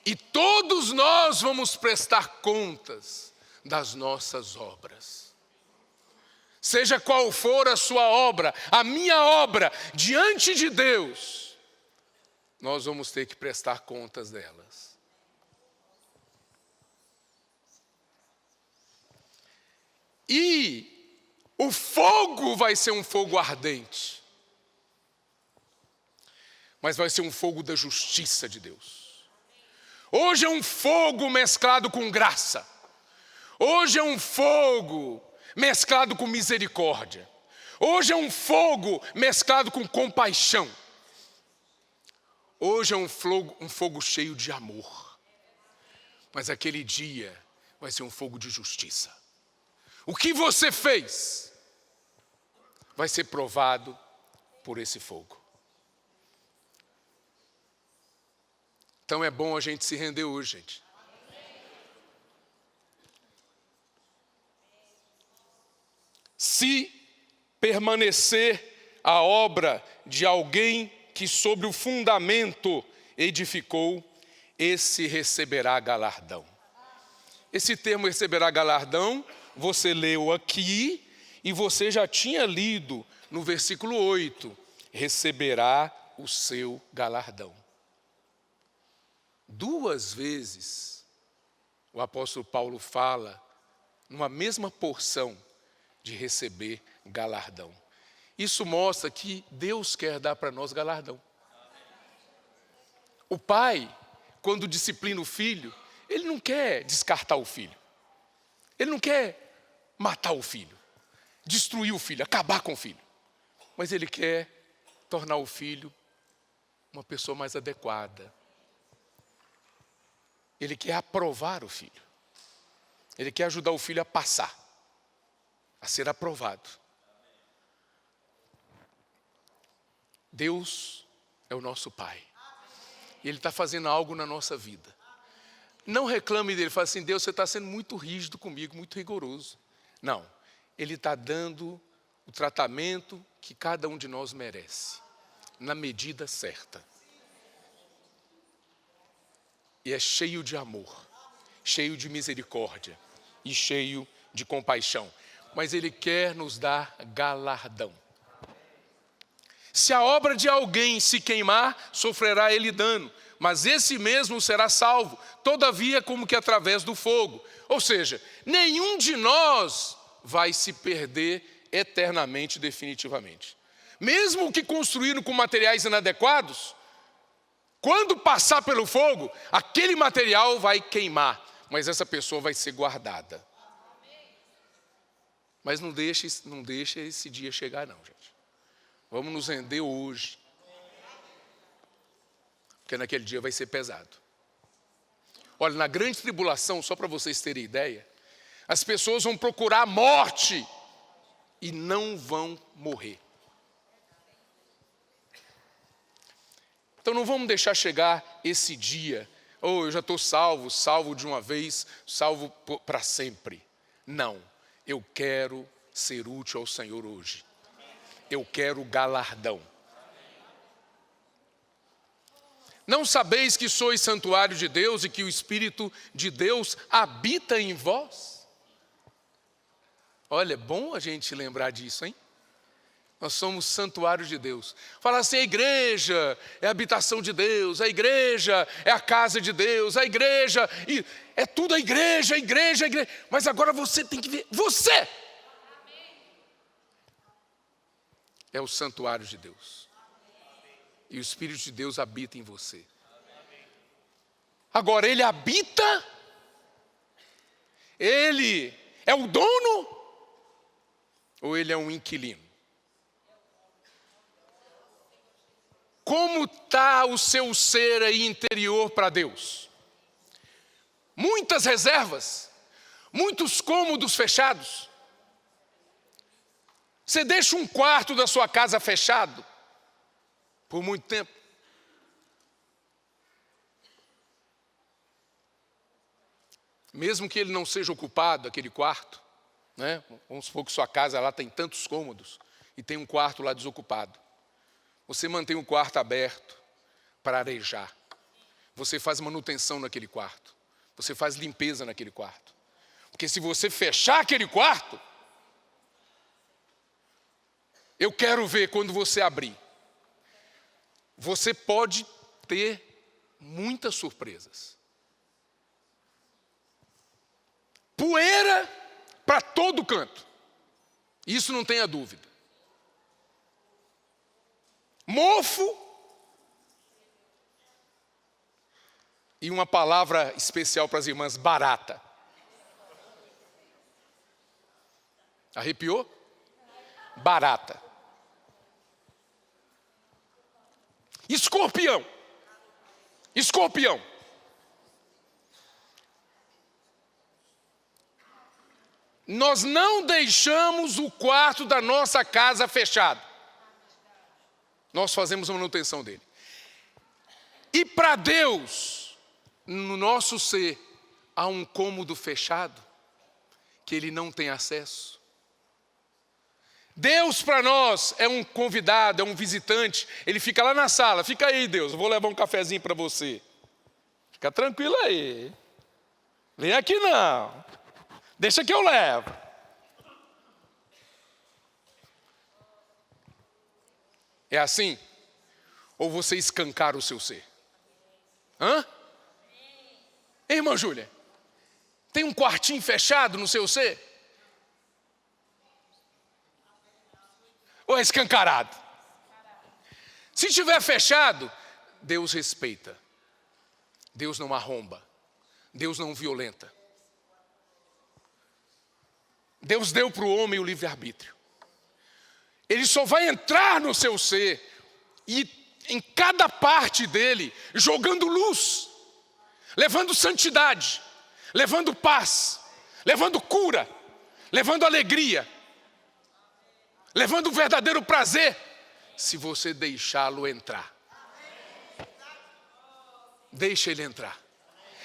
E todos nós vamos prestar contas das nossas obras. Seja qual for a sua obra, a minha obra, diante de Deus, nós vamos ter que prestar contas delas. E o fogo vai ser um fogo ardente. Mas vai ser um fogo da justiça de Deus. Hoje é um fogo mesclado com graça. Hoje é um fogo mesclado com misericórdia. Hoje é um fogo mesclado com compaixão. Hoje é um fogo cheio de amor. Mas aquele dia vai ser um fogo de justiça. O que você fez vai ser provado por esse fogo. Então é bom a gente se render hoje, gente. Se permanecer a obra de alguém que sobre o fundamento edificou, esse receberá galardão. Esse termo receberá galardão, você leu aqui e você já tinha lido no versículo 8. Receberá o seu galardão. 2 vezes o apóstolo Paulo fala numa mesma porção de receber galardão. Isso mostra que Deus quer dar para nós galardão. O pai, quando disciplina o filho, ele não quer descartar o filho. Ele não quer matar o filho, destruir o filho, acabar com o filho. Mas ele quer tornar o filho uma pessoa mais adequada. Ele quer aprovar o filho. Ele quer ajudar o filho a passar, a ser aprovado. Deus é o nosso Pai. E Ele está fazendo algo na nossa vida. Não reclame dele, fale assim, Deus, você está sendo muito rígido comigo, muito rigoroso. Não, Ele está dando o tratamento que cada um de nós merece, na medida certa. E é cheio de amor, cheio de misericórdia e cheio de compaixão. Mas Ele quer nos dar galardão. Se a obra de alguém se queimar, sofrerá ele dano, mas esse mesmo será salvo, todavia como que através do fogo. Ou seja, nenhum de nós vai se perder eternamente, definitivamente. Mesmo o que construíram com materiais inadequados, quando passar pelo fogo, aquele material vai queimar, mas essa pessoa vai ser guardada. Mas não deixa esse dia chegar não, gente. Vamos nos render hoje. Porque naquele dia vai ser pesado. Olha, na grande tribulação, só para vocês terem ideia, as pessoas vão procurar a morte e não vão morrer. Então não vamos deixar chegar esse dia, eu já estou salvo de uma vez, salvo para sempre. Não, eu quero ser útil ao Senhor hoje. Eu quero galardão. Não sabeis que sois santuário de Deus e que o Espírito de Deus habita em vós? Olha, é bom a gente lembrar disso, hein? Nós somos santuário de Deus. Fala assim, a igreja é a habitação de Deus, a igreja é a casa de Deus, a igreja, e é tudo a igreja. Mas agora você tem que ver, você é o santuário de Deus. E o Espírito de Deus habita em você. Agora, ele habita? Ele é o dono? Ou ele é um inquilino? Como está o seu ser aí interior para Deus? Muitas reservas, muitos cômodos fechados. Você deixa um quarto da sua casa fechado por muito tempo? Mesmo que ele não seja ocupado, aquele quarto, né? Vamos supor que sua casa lá tem tantos cômodos e tem um quarto lá desocupado. Você mantém o quarto aberto para arejar. Você faz manutenção naquele quarto. Você faz limpeza naquele quarto. Porque se você fechar aquele quarto, eu quero ver quando você abrir. Você pode ter muitas surpresas. Poeira para todo canto. Isso não tenha dúvida. Mofo. E uma palavra especial para as irmãs, barata. Arrepiou? Barata. Escorpião. Escorpião. Nós não deixamos o quarto da nossa casa fechado. Nós fazemos a manutenção dele. E para Deus, no nosso ser, há um cômodo fechado que ele não tem acesso. Deus para nós é um convidado, é um visitante. Ele fica lá na sala. Fica aí, Deus, eu vou levar um cafezinho para você. Fica tranquilo aí. Vem aqui não. Deixa que eu levo. É assim? Ou você escancara o seu ser? Hã? Ei, irmã Júlia, tem um quartinho fechado no seu ser? Ou é escancarado? Se estiver fechado, Deus respeita. Deus não arromba. Deus não violenta. Deus deu para o homem o livre-arbítrio. Ele só vai entrar no seu ser e em cada parte dele, jogando luz, levando santidade, levando paz, levando cura, levando alegria, levando verdadeiro prazer, se você deixá-lo entrar. Deixa ele entrar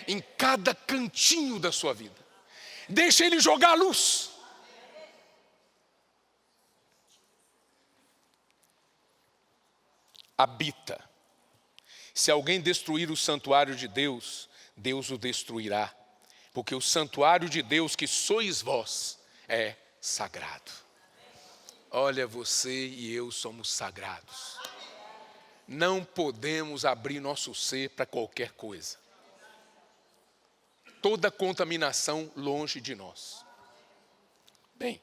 em cada cantinho da sua vida. Deixa ele jogar a luz. Habita. Se alguém destruir o santuário de Deus, Deus o destruirá. Porque o santuário de Deus que sois vós é sagrado. Olha, você e eu somos sagrados. não podemos abrir nosso ser para qualquer coisa. Toda contaminação longe de nós. Bem,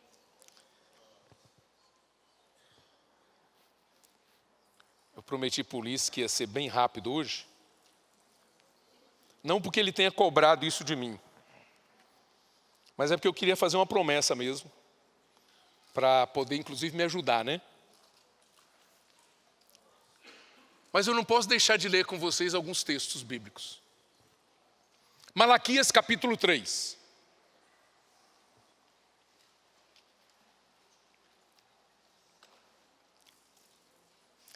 eu prometi para o Ulisses que ia ser bem rápido hoje. Não porque ele tenha cobrado isso de mim, mas é porque eu queria fazer uma promessa mesmo, para poder inclusive me ajudar, né? Mas eu não posso deixar de ler com vocês alguns textos bíblicos. Malaquias capítulo 3.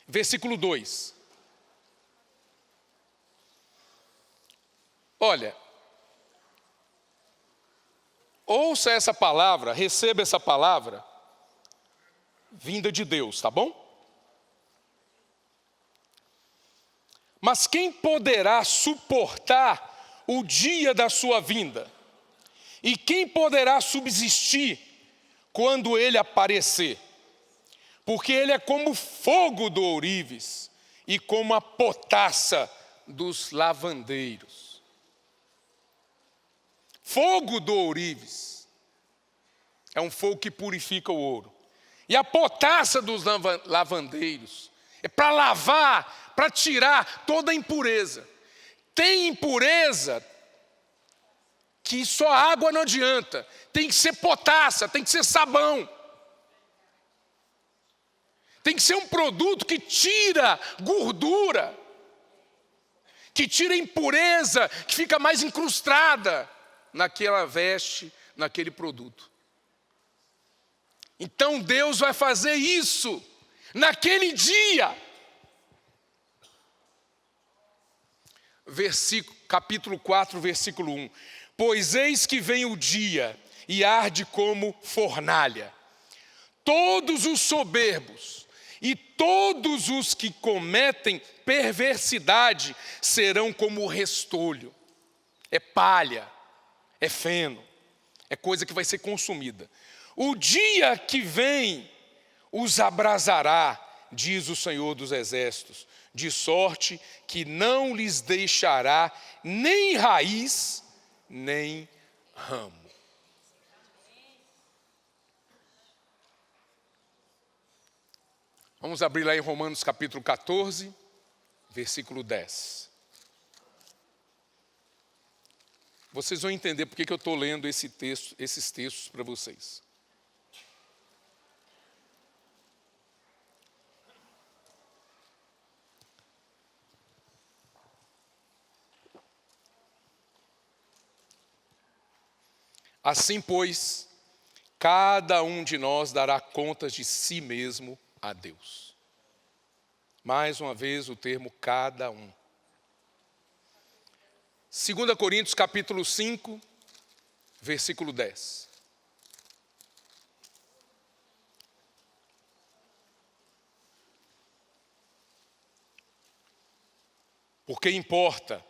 Versículo 2. Olha, ouça essa palavra, receba essa palavra, vinda de Deus, tá bom? Mas quem poderá suportar o dia da sua vinda? E quem poderá subsistir quando ele aparecer? Porque ele é como fogo do ourives e como a potassa dos lavandeiros. Fogo do ourives é um fogo que purifica o ouro. E a potassa dos lavandeiros é para lavar, para tirar toda a impureza. Tem impureza que só água não adianta. Tem que ser potassa, tem que ser sabão. Tem que ser um produto que tira gordura, que tira impureza, que fica mais incrustada naquela veste, naquele produto. Então Deus vai fazer isso naquele dia. Capítulo 4, versículo 1. Pois eis que vem o dia e arde como fornalha. Todos os soberbos e todos os que cometem perversidade serão como restolho. É palha, é feno, é coisa que vai ser consumida. O dia que vem os abrasará, diz o Senhor dos Exércitos, de sorte que não lhes deixará nem raiz, nem ramo. Vamos abrir lá em Romanos capítulo 14, versículo 10. Vocês vão entender por que eu estou lendo esses textos para vocês. Assim, pois, cada um de nós dará contas de si mesmo a Deus. Mais uma vez o termo cada um. 2 Coríntios capítulo 5, versículo 10. Porque importa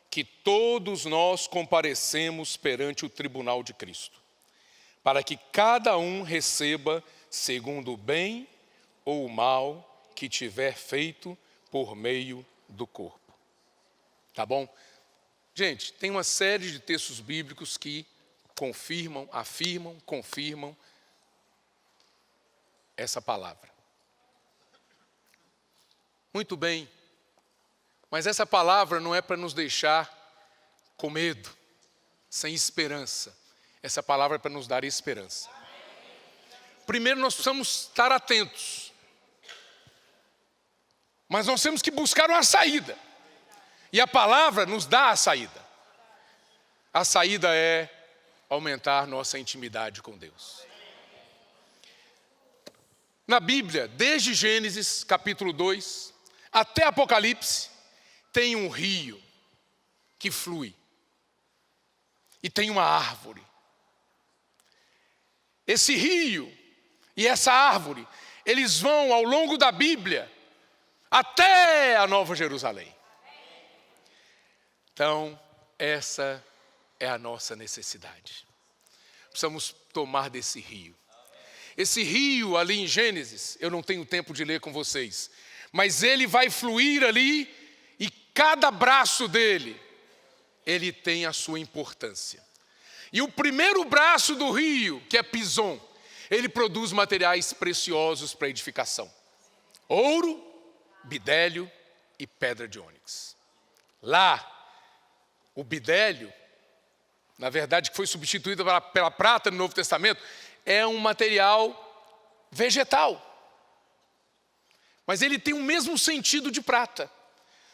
que todos nós comparecemos perante o tribunal de Cristo, para que cada um receba segundo o bem ou o mal que tiver feito por meio do corpo. Tá bom? Gente, tem uma série de textos bíblicos que confirmam essa palavra. Muito bem, mas essa palavra não é para nos deixar com medo, sem esperança. Essa palavra é para nos dar esperança. Primeiro nós precisamos estar atentos, mas nós temos que buscar uma saída. E a palavra nos dá a saída. A saída é aumentar nossa intimidade com Deus. Na Bíblia, desde Gênesis capítulo 2 até Apocalipse, tem um rio que flui. E tem uma árvore. Esse rio e essa árvore, eles vão ao longo da Bíblia até a Nova Jerusalém. Então, essa é a nossa necessidade. Precisamos tomar desse rio. Esse rio ali em Gênesis, eu não tenho tempo de ler com vocês, Mas ele vai fluir ali e cada braço dele, ele tem a sua importância. E o primeiro braço do rio, que é Pison, ele produz materiais preciosos para edificação. Ouro, bidélio e pedra de ônix. Lá, o bidélio, na verdade que foi substituído pela prata no Novo Testamento, é um material vegetal. Mas ele tem o mesmo sentido de prata.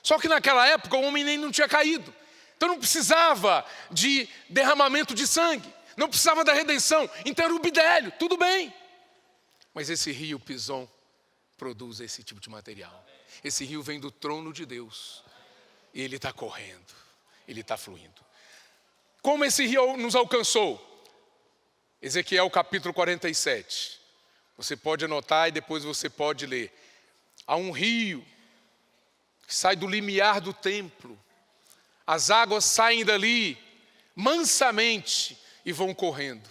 Só que naquela época o homem nem não tinha caído. Então não precisava de derramamento de sangue. Não precisava da redenção. Então era o bidélio, tudo bem. Mas esse rio Pison produz esse tipo de material. Esse rio vem do trono de Deus. E ele está correndo. Ele está fluindo. Como esse rio nos alcançou? Ezequiel capítulo 47. Você pode anotar e depois você pode ler. Há um rio que sai do limiar do templo. As águas saem dali mansamente e vão correndo.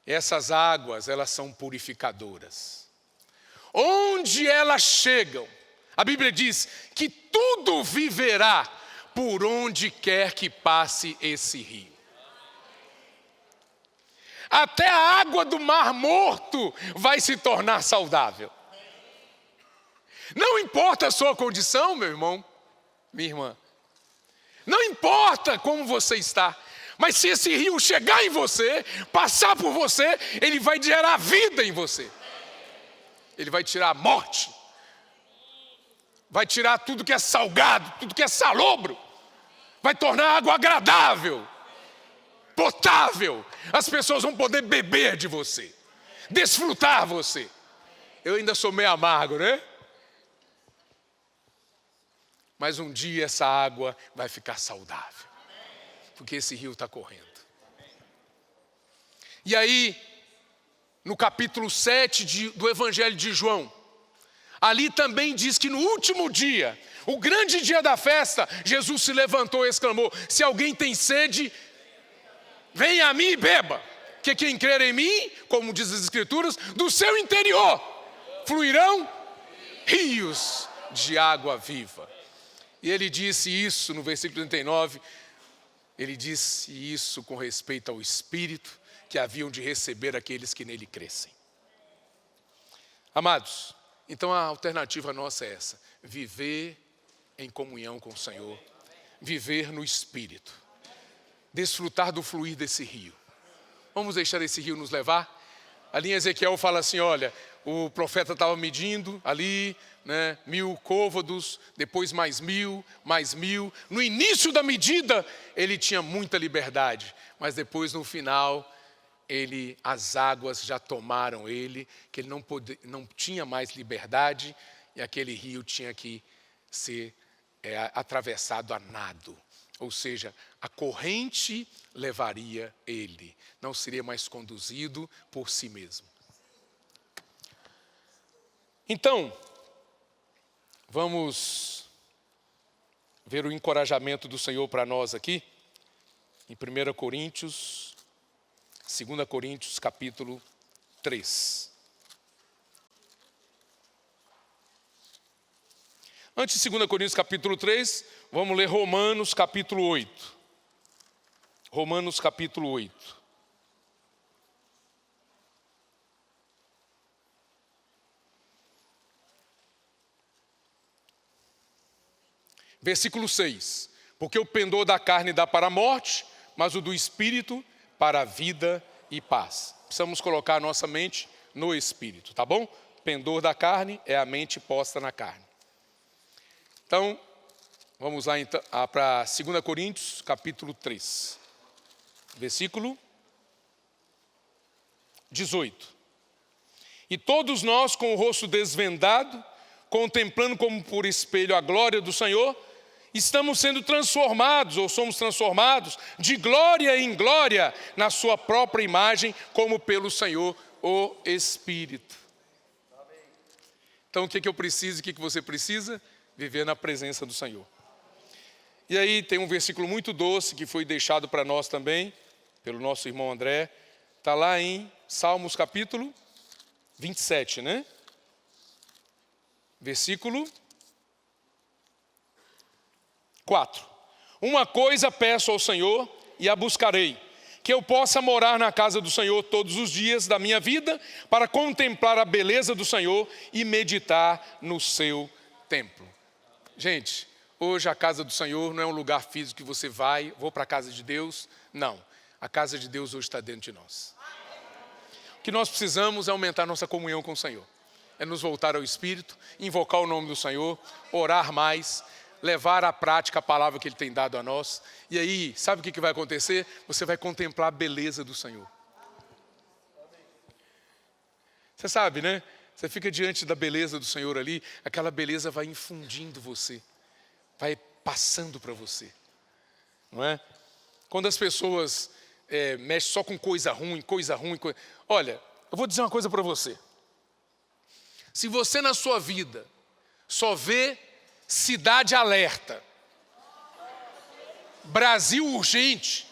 Essas águas, elas são purificadoras. Onde elas chegam, a Bíblia diz que tudo viverá por onde quer que passe esse rio. Até a água do Mar Morto vai se tornar saudável. Não importa a sua condição, meu irmão, minha irmã. Não importa como você está. Mas se esse rio chegar em você, passar por você, ele vai gerar vida em você. Ele vai tirar a morte. Vai tirar tudo que é salgado, tudo que é salobro. Vai tornar a água agradável, potável. As pessoas vão poder beber de você, desfrutar você. Eu ainda sou meio amargo, né? Mas um dia essa água vai ficar saudável. Porque esse rio está correndo. E aí, no capítulo 7 do Evangelho de João, ali também diz que no último dia, o grande dia da festa, Jesus se levantou e exclamou: se alguém tem sede, venha a mim e beba. Que quem crer em mim, como diz as Escrituras, do seu interior fluirão rios de água viva. E ele disse isso no versículo 39, ele disse isso com respeito ao Espírito que haviam de receber aqueles que nele crescem. Amados, então a alternativa nossa é essa: viver em comunhão com o Senhor, viver no Espírito, desfrutar do fluir desse rio. Vamos deixar esse rio nos levar? Ali em Ezequiel fala assim, olha, o profeta estava medindo ali, 1000 côvados, depois mais 1000, mais 1000. No início da medida, ele tinha muita liberdade, mas depois no final, as águas já tomaram ele, que ele não tinha mais liberdade, e aquele rio tinha que ser atravessado a nado. Ou seja, a corrente levaria ele, não seria mais conduzido por si mesmo. Então, vamos ver o encorajamento do Senhor para nós aqui, em 1 Coríntios, 2 Coríntios capítulo 3. Antes de 2 Coríntios capítulo 3, vamos ler Romanos capítulo 8. Romanos capítulo 8. Versículo 6. Porque o pendor da carne dá para a morte, mas o do Espírito para a vida e paz. Precisamos colocar a nossa mente no Espírito, tá bom? Pendor da carne é a mente posta na carne. Então, vamos lá então, para 2 Coríntios, capítulo 3, versículo 18. E todos nós, com o rosto desvendado, contemplando como por espelho a glória do Senhor, estamos sendo transformados, ou somos transformados, de glória em glória, na sua própria imagem, como pelo Senhor, o Espírito. Então, o que eu preciso e o que você precisa? Viver na presença do Senhor. E aí tem um versículo muito doce que foi deixado para nós também, pelo nosso irmão André. Está lá em Salmos capítulo 27, né? Versículo 4. Uma coisa peço ao Senhor e a buscarei, que eu possa morar na casa do Senhor todos os dias da minha vida, para contemplar a beleza do Senhor e meditar no seu templo. Gente, hoje a casa do Senhor não é um lugar físico que você vou para a casa de Deus. Não, a casa de Deus hoje está dentro de nós. O que nós precisamos é aumentar nossa comunhão com o Senhor. É nos voltar ao Espírito, invocar o nome do Senhor, orar mais, levar à prática a palavra que Ele tem dado a nós. E aí, sabe o que vai acontecer? Você vai contemplar a beleza do Senhor. Você sabe, né? Você fica diante da beleza do Senhor ali, aquela beleza vai infundindo você, vai passando para você, não é? Quando as pessoas mexem só com coisa ruim. Olha, eu vou dizer uma coisa para você. Se você na sua vida só vê Cidade Alerta, Brasil Urgente,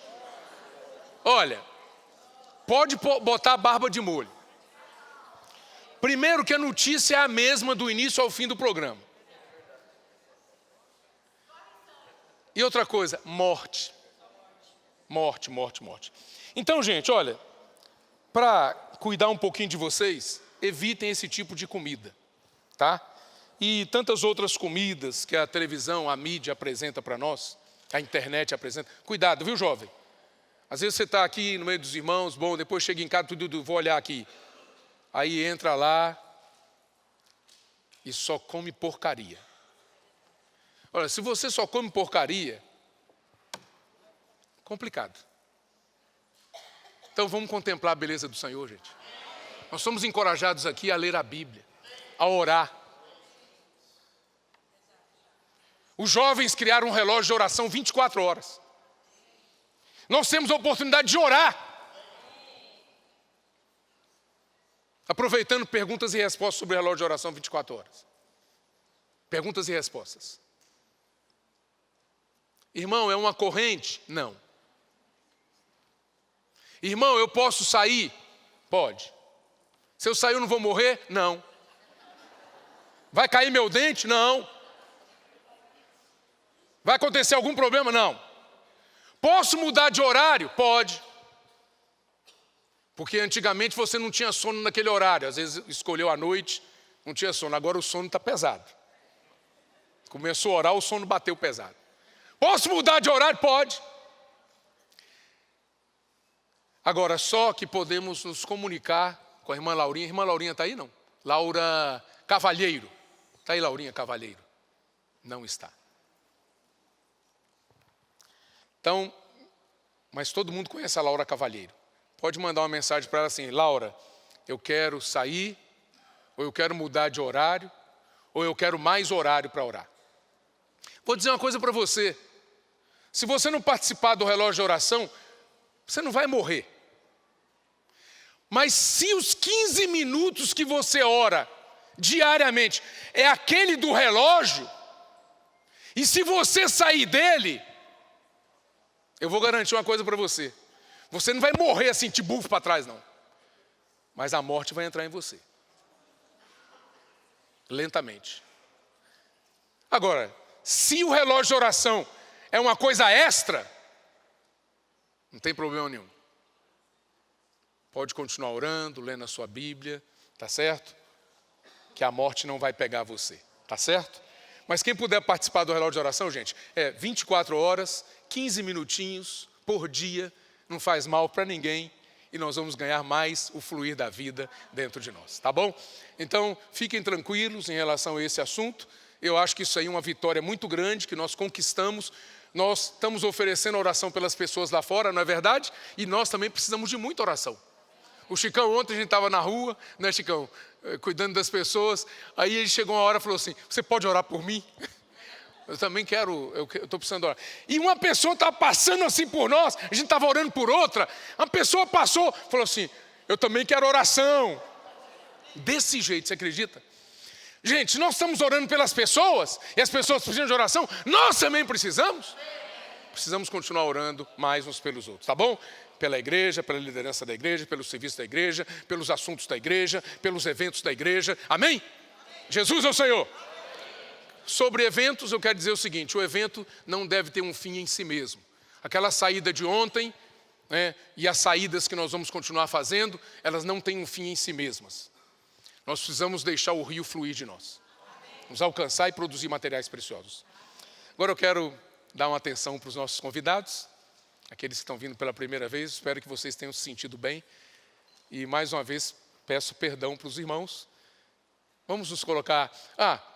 olha, pode botar a barba de molho. Primeiro que a notícia é a mesma do início ao fim do programa. E outra coisa, morte. Morte. Então, gente, olha, para cuidar um pouquinho de vocês, evitem esse tipo de comida, tá? E tantas outras comidas que a televisão, a mídia apresenta para nós, a internet apresenta. Cuidado, viu, jovem? Às vezes você está aqui no meio dos irmãos, bom, depois chega em casa, vou olhar aqui. Aí entra lá e só come porcaria. Olha, se você só come porcaria, complicado. Então vamos contemplar a beleza do Senhor, gente. Nós somos encorajados aqui a ler a Bíblia, a orar. Os jovens criaram um relógio de oração 24 horas. Nós temos a oportunidade de orar. Aproveitando perguntas e respostas sobre o relógio de oração 24 horas. Perguntas e respostas. Irmão, é uma corrente? Não. Irmão, eu posso sair? Pode. Se eu sair eu não vou morrer? Não. Vai cair meu dente? Não. Vai acontecer algum problema? Não. Posso mudar de horário? Pode. Porque antigamente você não tinha sono naquele horário. Às vezes escolheu à noite, não tinha sono. Agora o sono está pesado. Começou a orar, o sono bateu pesado. Posso mudar de horário? Pode. Agora, só que podemos nos comunicar com a irmã Laurinha. A irmã Laurinha está aí, não? Laura Cavalheiro. Está aí, Laurinha Cavalheiro? Não está. Então, mas todo mundo conhece a Laura Cavalheiro. Pode mandar uma mensagem para ela assim: Laura, eu quero sair, ou eu quero mudar de horário, ou eu quero mais horário para orar. Vou dizer uma coisa para você. Se você não participar do relógio de oração, você não vai morrer. Mas se os 15 minutos que você ora diariamente é aquele do relógio, e se você sair dele, eu vou garantir uma coisa para você. Você não vai morrer assim, de bufo para trás, não. Mas a morte vai entrar em você. Lentamente. Agora, se o relógio de oração é uma coisa extra, não tem problema nenhum. Pode continuar orando, lendo a sua Bíblia, tá certo? Que a morte não vai pegar você, tá certo? Mas quem puder participar do relógio de oração, gente, é 24 horas, 15 minutinhos por dia, não faz mal para ninguém e nós vamos ganhar mais o fluir da vida dentro de nós, tá bom? Então, fiquem tranquilos em relação a esse assunto. Eu acho que isso aí é uma vitória muito grande que nós conquistamos. Nós estamos oferecendo oração pelas pessoas lá fora, não é verdade? E nós também precisamos de muita oração. O Chicão, ontem a gente estava na rua, né, Chicão? Cuidando das pessoas. Aí ele chegou uma hora e falou assim: você pode orar por mim? Eu também quero, eu estou precisando orar. E uma pessoa estava passando assim por nós, a gente estava orando por outra. Uma pessoa passou, falou assim: eu também quero oração. Desse jeito, você acredita? Gente, nós estamos orando pelas pessoas, e as pessoas precisam de oração, nós também precisamos. Precisamos continuar orando mais uns pelos outros, tá bom? Pela igreja, pela liderança da igreja, pelo serviço da igreja, pelos assuntos da igreja, pelos eventos da igreja. Amém? Jesus é o Senhor. Sobre eventos, eu quero dizer o seguinte: o evento não deve ter um fim em si mesmo. Aquela saída de ontem, né, e as saídas que nós vamos continuar fazendo, elas não têm um fim em si mesmas. Nós precisamos deixar o rio fluir de nós, nos alcançar e produzir materiais preciosos. Agora eu quero dar uma atenção para os nossos convidados, aqueles que estão vindo pela primeira vez. Espero que vocês tenham se sentido bem. E mais uma vez peço perdão para os irmãos. Vamos nos colocar...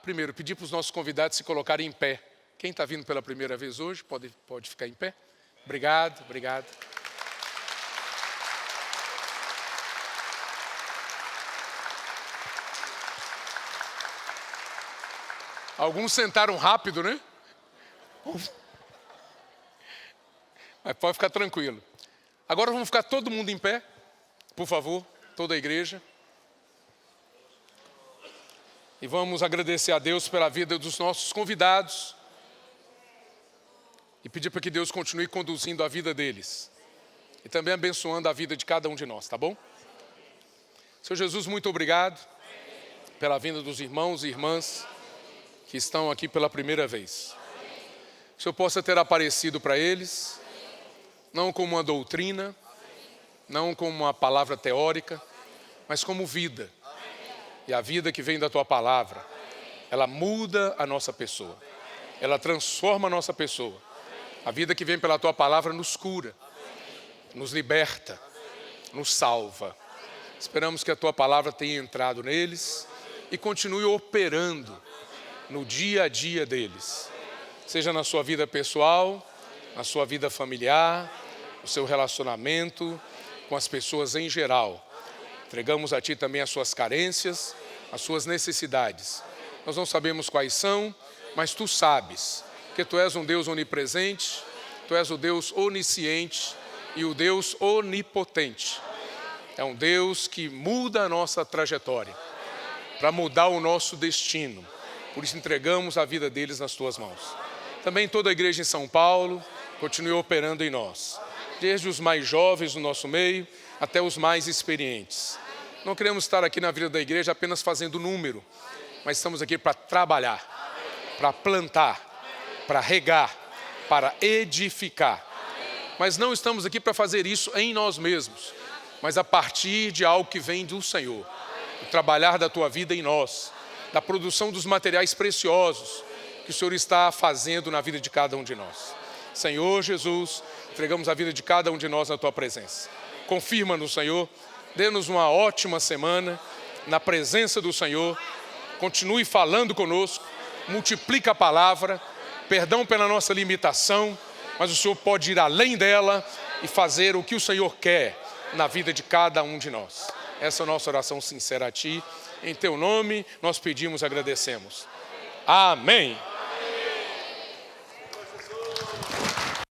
primeiro, pedir para os nossos convidados se colocarem em pé. Quem está vindo pela primeira vez hoje, pode ficar em pé. Obrigado. Alguns sentaram rápido, né? Mas pode ficar tranquilo. Agora vamos ficar todo mundo em pé, por favor, toda a igreja. E vamos agradecer a Deus pela vida dos nossos convidados. E pedir para que Deus continue conduzindo a vida deles. E também abençoando a vida de cada um de nós, tá bom? Senhor Jesus, muito obrigado pela vinda dos irmãos e irmãs que estão aqui pela primeira vez. Que o Senhor possa ter aparecido para eles, não como uma doutrina, não como uma palavra teórica, mas como vida. E a vida que vem da Tua palavra, ela muda a nossa pessoa. Ela transforma a nossa pessoa. A vida que vem pela Tua palavra nos cura, nos liberta, nos salva. Esperamos que a Tua palavra tenha entrado neles e continue operando no dia a dia deles. Seja na sua vida pessoal, na sua vida familiar, no seu relacionamento com as pessoas em geral. Entregamos a Ti também as suas carências, as suas necessidades. Nós não sabemos quais são, mas Tu sabes, porque Tu és um Deus onipresente, Tu és o Deus onisciente e o Deus onipotente. É um Deus que muda a nossa trajetória, para mudar o nosso destino. Por isso entregamos a vida deles nas Tuas mãos. Também toda a igreja em São Paulo continue operando em nós, desde os mais jovens do nosso meio até os mais experientes. Não queremos estar aqui na vida da igreja apenas fazendo número, mas estamos aqui para trabalhar, para plantar, para regar, para edificar. Mas não estamos aqui para fazer isso em nós mesmos, mas a partir de algo que vem do Senhor. O trabalhar da Tua vida em nós, da produção dos materiais preciosos que o Senhor está fazendo na vida de cada um de nós. Senhor Jesus, entregamos a vida de cada um de nós na Tua presença. Confirma-nos, Senhor, dê-nos uma ótima semana na presença do Senhor. Continue falando conosco, multiplica a palavra, perdão pela nossa limitação, mas o Senhor pode ir além dela e fazer o que o Senhor quer na vida de cada um de nós. Essa é a nossa oração sincera a Ti. Em Teu nome nós pedimos e agradecemos. Amém.